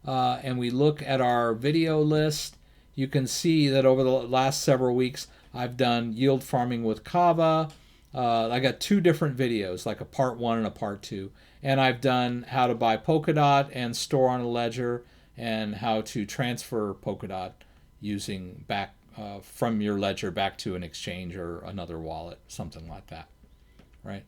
and we look at our video list, you can see that over the last several weeks I've done yield farming with Kava. I got 2 different videos, like a part 1 and a part 2. And I've done how to buy Polkadot and store on a ledger, and how to transfer Polkadot using back from your ledger back to an exchange or another wallet, something like that, right?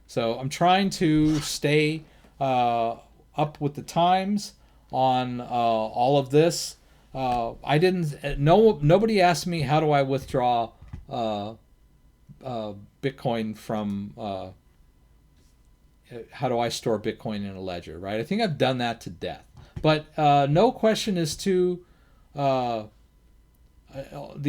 So I'm trying to stay up with the times on all of this. Nobody asked me how do I withdraw Bitcoin from how do I store Bitcoin in a ledger, right? I think I've done that to death. But no question is too. The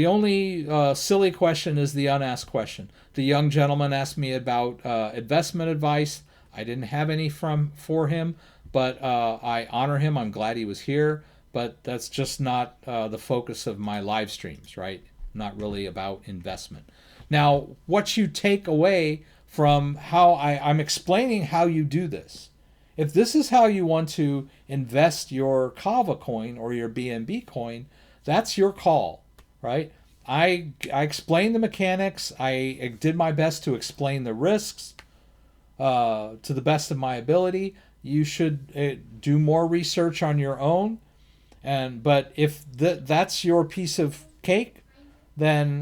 only silly question is the unasked question. The young gentleman asked me about investment advice. I didn't have any for him, but I honor him. I'm glad he was here. But that's just not the focus of my live streams, right? Not really about investment. Now, what you take away from how I'm explaining how you do this. If this is how you want to invest your Kava coin or your BNB coin, that's your call, right? I explained the mechanics. I did my best to explain the risks to the best of my ability. You should do more research on your own. But if that's your piece of cake, then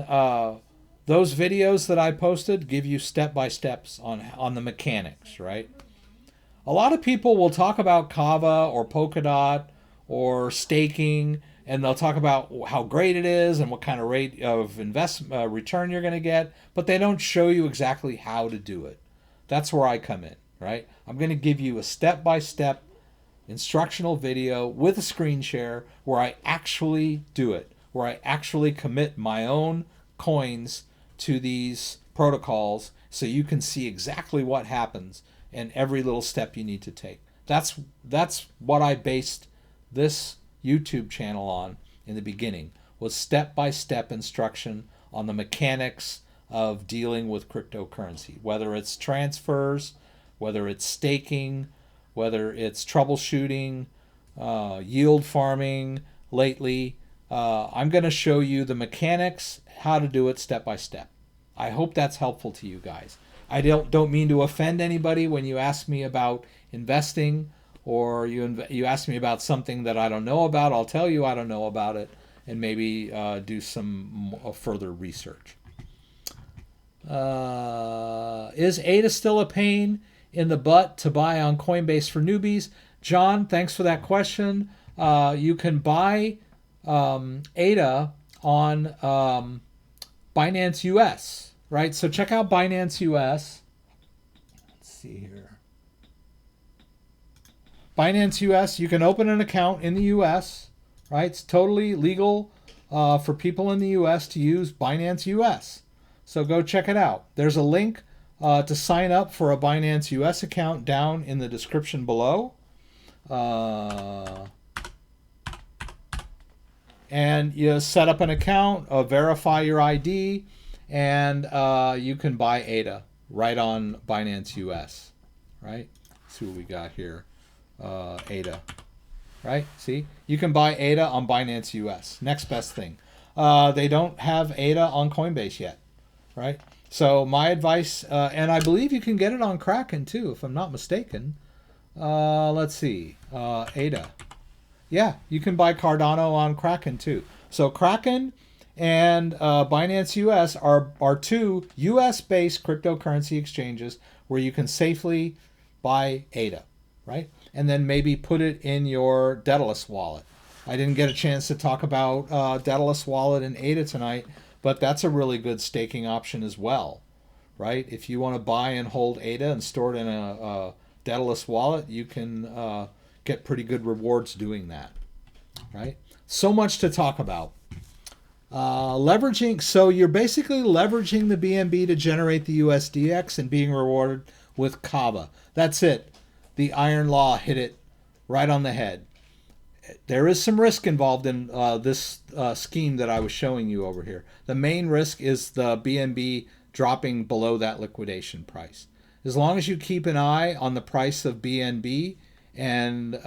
those videos that I posted give you step-by-steps on the mechanics, right? A lot of people will talk about Kava or Polkadot or staking, and they'll talk about how great it is and what kind of rate of return you're going to get, but they don't show you exactly how to do it. That's where I come in, right? I'm going to give you a step-by-step instructional video with a screen share where I actually do it, where I actually commit my own coins to these protocols so you can see exactly what happens and every little step you need to take. That's what I based this YouTube channel on in the beginning, was step-by-step instruction on the mechanics of dealing with cryptocurrency, whether it's transfers, whether it's staking, whether it's troubleshooting, yield farming lately. I'm going to show you the mechanics, how to do it step by step. I hope that's helpful to you guys. I don't mean to offend anybody when you ask me about investing, or you ask me about something that I don't know about. I'll tell you I don't know about it, and maybe do some further research. Is ADA still a pain in the butt to buy on Coinbase for newbies? John, thanks for that question. You can buy ADA on Binance US, right? So check out Binance US. Let's see here. Binance US, you can open an account in the US, right? It's totally legal for people in the US to use Binance US. So go check it out. There's a link to sign up for a Binance US account down in the description below. And you set up an account, verify your ID, and you can buy ADA right on Binance US, right? Let's see what we got here. ADA, right? See, you can buy ADA on Binance US. Next best thing. They don't have ADA on Coinbase yet, right? So my advice, and I believe you can get it on Kraken too, if I'm not mistaken. Let's see, ADA. Yeah, you can buy Cardano on Kraken too. So Kraken and Binance US are 2 US-based cryptocurrency exchanges where you can safely buy ADA, right? And then maybe put it in your Daedalus wallet. I didn't get a chance to talk about Daedalus wallet and ADA tonight, but that's a really good staking option as well, right? If you want to buy and hold ADA and store it in a Daedalus wallet, you can get pretty good rewards doing that, right? So much to talk about. Leveraging, so you're basically leveraging the BNB to generate the USDX and being rewarded with Kava. That's it. the iron law hit it right on the head. There is some risk involved in this scheme that I was showing you over here. The main risk is the BNB dropping below that liquidation price. As long as you keep an eye on the price of BNB and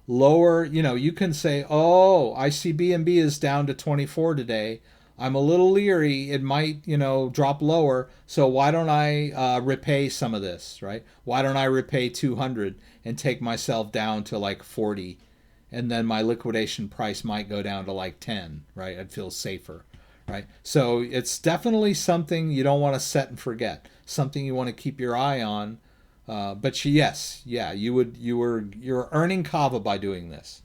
lower, you can say, oh, I see BNB is down to 24 today. I'm a little leery. It might, drop lower. So why don't I repay some of this, right? Why don't I repay 200 and take myself down to like 40? And then my liquidation price might go down to like 10, right? I'd feel safer, right? So it's definitely something you don't want to set and forget, something you want to keep your eye on. But you're earning Kava by doing this,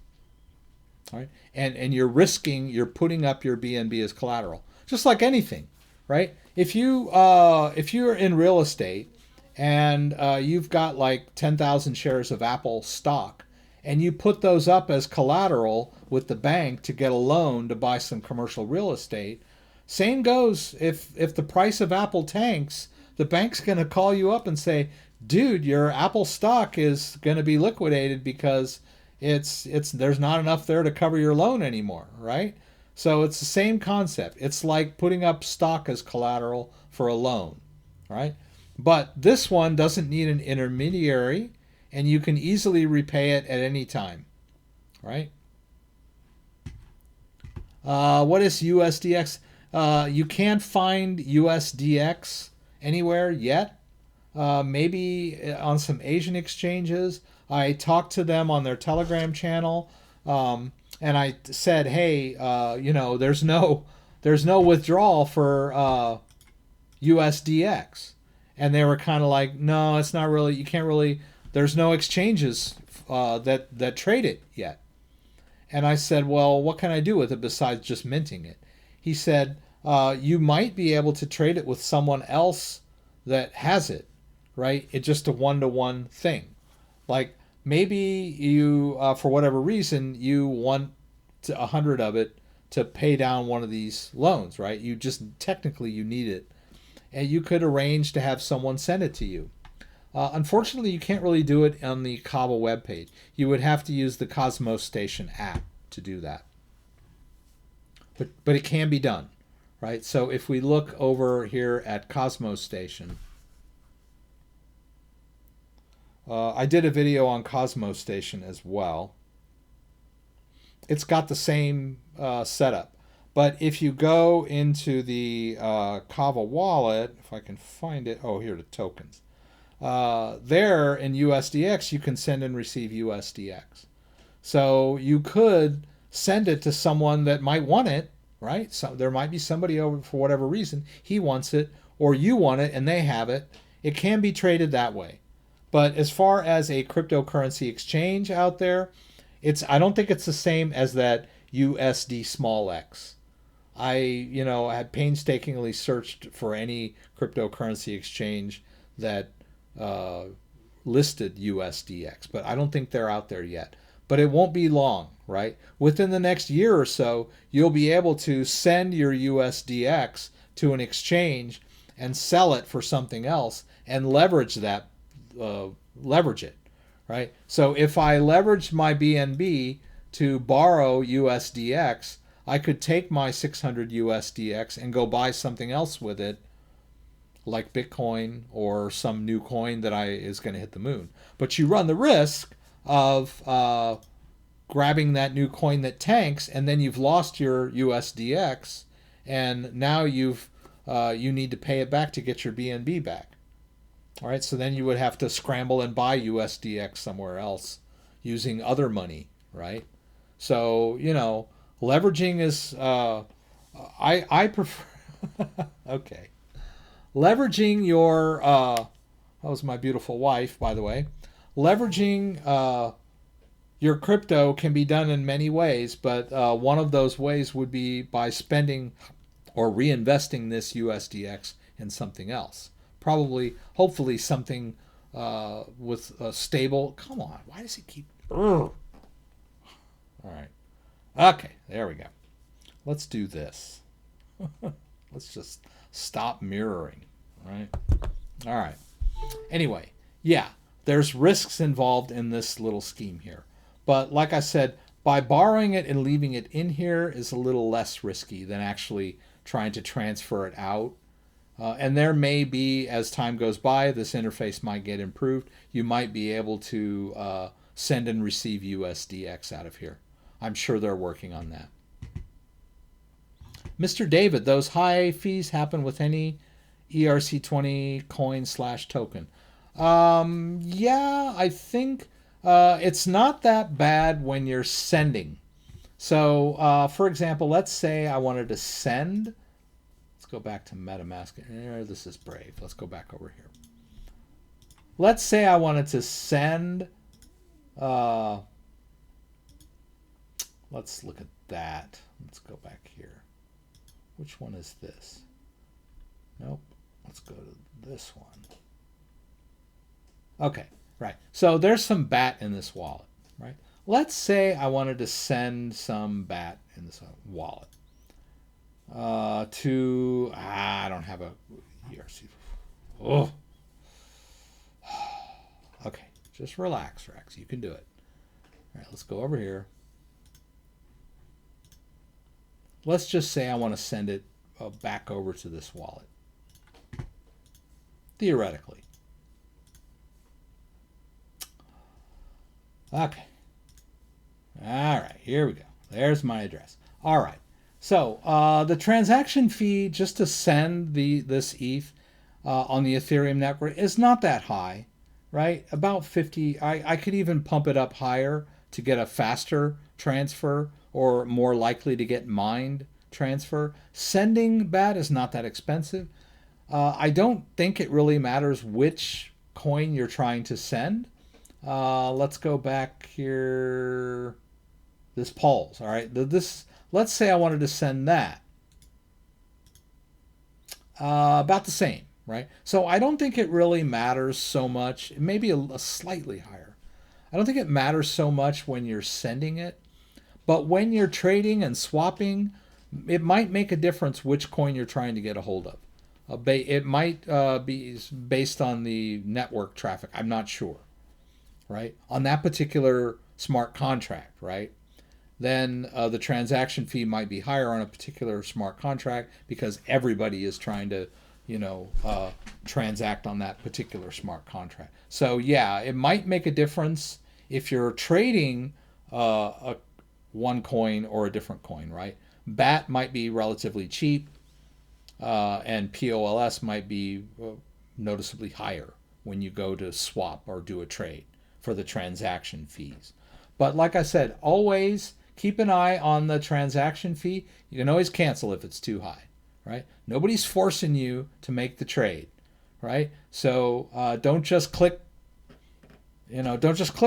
all right? And you're putting up your BNB as collateral, just like anything, right? If you're in real estate and you've got like 10,000 shares of Apple stock, and you put those up as collateral with the bank to get a loan to buy some commercial real estate, same goes if the price of Apple tanks, the bank's going to call you up and say, dude, your Apple stock is going to be liquidated because there's not enough there to cover your loan anymore, right? So it's the same concept. It's like putting up stock as collateral for a loan, right? But this one doesn't need an intermediary, and you can easily repay it at any time, right? What is USDX? You can't find USDX anywhere yet. Maybe on some Asian exchanges. I talked to them on their Telegram channel, and I said, hey, there's no withdrawal for USDX, and they were kind of like, no, it's not really. You can't really. There's no exchanges that trade it yet. And I said, well, what can I do with it besides just minting it? He said, you might be able to trade it with someone else that has it, right? It's just a one-to-one thing. Like maybe you, for whatever reason, you want 100 of it to pay down one of these loans, right? You need it. And you could arrange to have someone send it to you. Unfortunately, you can't really do it on the Kava webpage. You would have to use the Cosmos Station app to do that. But it can be done, right? So if we look over here at Cosmos Station, I did a video on Cosmos Station as well. It's got the same setup. But if you go into the Kava wallet, if I can find it, here, the tokens. There in USDX, you can send and receive USDX. So you could send it to someone that might want it, right? So there might be somebody over for whatever reason, he wants it, or you want it and they have it. It can be traded that way. But as far as a cryptocurrency exchange out there, I don't think it's the same as that USD small x. I had painstakingly searched for any cryptocurrency exchange that listed USDX, but I don't think they're out there yet. But it won't be long, right? Within the next year or so, you'll be able to send your USDX to an exchange and sell it for something else and leverage it, right? So if I leverage my BNB to borrow USDX, I could take my 600 USDX and go buy something else with it, like Bitcoin or some new coin that is going to hit the moon. But you run the risk of grabbing that new coin that tanks, and then you've lost your USDX, and now you need to pay it back to get your BNB back. All right, so then you would have to scramble and buy USDX somewhere else using other money, right? So leveraging is I prefer. Okay. Leveraging your, that was my beautiful wife, by the way. Leveraging your crypto can be done in many ways, but one of those ways would be by spending or reinvesting this USDX in something else. Probably, hopefully something with a stable, come on, why does it keep, all right. Okay, there we go. Let's do this. Let's just stop mirroring, right? All right. Anyway, yeah, there's risks involved in this little scheme here. But like I said, by borrowing it and leaving it in here is a little less risky than actually trying to transfer it out. And there may be, as time goes by, this interface might get improved. You might be able to send and receive USDX out of here. I'm sure they're working on that. Mr. David, those high fees happen with any ERC20 coin/token. Yeah, I think it's not that bad when you're sending. So, for example, let's say I wanted to send. Let's go back to MetaMask. This is Brave. Let's go back over here. Let's say I wanted to send. Let's look at that. Let's go back here. Which one is this? Nope. Let's go to this one. Okay, right. So there's some BAT in this wallet, right? Let's say I wanted to send some BAT in this wallet to, I don't have a ERC. Oh. Okay, just relax, Rex. You can do it. All right, let's go over here. Let's just say I want to send it back over to this wallet. Theoretically. Okay. All right, here we go. There's my address. All right. So the transaction fee just to send this ETH on the Ethereum network is not that high, right? About 50. I could even pump it up higher to get a faster transfer or more likely to get mined transfer. Sending BAT is not that expensive. I don't think it really matters which coin you're trying to send. Let's go back here. This Pulse, all right. Let's say I wanted to send that. About the same, right? So I don't think it really matters so much. Maybe a slightly higher. I don't think it matters so much when you're sending it. But when you're trading and swapping, it might make a difference which coin you're trying to get a hold of. It might be based on the network traffic. I'm not sure, right? On that particular smart contract, right? Then the transaction fee might be higher on a particular smart contract because everybody is trying to, transact on that particular smart contract. So yeah, it might make a difference if you're trading one coin or a different coin, right? BAT might be relatively cheap, and POLS might be noticeably higher when you go to swap or do a trade for the transaction fees. But like I said, always keep an eye on the transaction fee. You can always cancel if it's too high, right? Nobody's forcing you to make the trade, right? So don't just click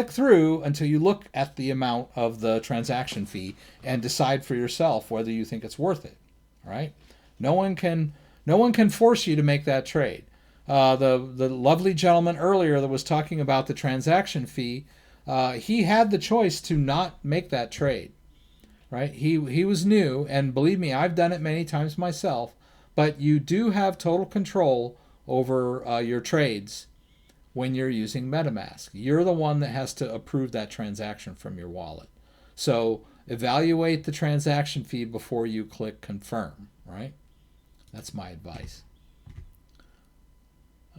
through until you look at the amount of the transaction fee and decide for yourself whether you think it's worth it, right? No one can force you to make that trade. The lovely gentleman earlier that was talking about the transaction fee, he had the choice to not make that trade, right? He was new, and believe me, I've done it many times myself, but you do have total control over your trades when you're using MetaMask. You're the one that has to approve that transaction from your wallet. So evaluate the transaction fee before you click confirm, right? That's my advice.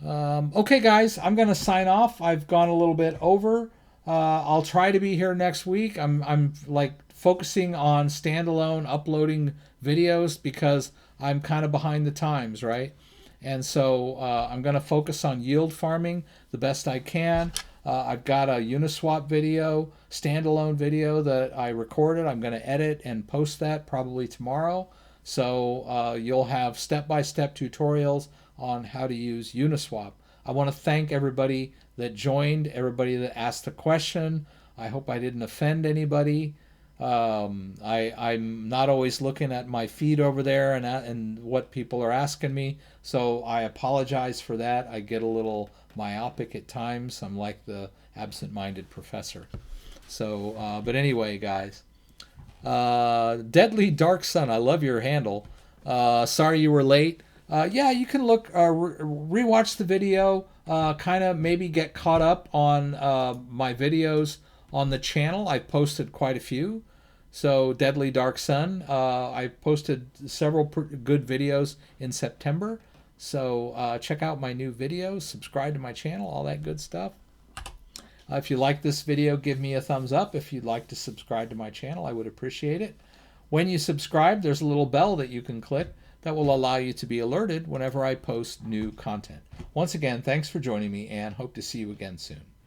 Okay, guys, I'm going to sign off. I've gone a little bit over. I'll try to be here next week. I'm like focusing on standalone uploading videos because I'm kind of behind the times, right? And so I'm going to focus on yield farming the best I can. I've got a Uniswap video, standalone video that I recorded. I'm going to edit and post that probably tomorrow. So you'll have step-by-step tutorials on how to use Uniswap. I want to thank everybody that joined, everybody that asked a question. I hope I didn't offend anybody. I'm not always looking at my feed over there and what people are asking me, so I apologize for that. I get a little myopic at times. I'm like the absent-minded professor. So, but anyway, guys. Deadly Dark Sun, I love your handle. Sorry you were late. Yeah, you can look, rewatch the video, kind of maybe get caught up on my videos on the channel. I've posted quite a few. So, Deadly Dark Sun, I posted several good videos in September. So, check out my new videos, subscribe to my channel, all that good stuff. If you like this video, give me a thumbs up. If you'd like to subscribe to my channel, I would appreciate it. When you subscribe, there's a little bell that you can click that will allow you to be alerted whenever I post new content. Once again, thanks for joining me and hope to see you again soon.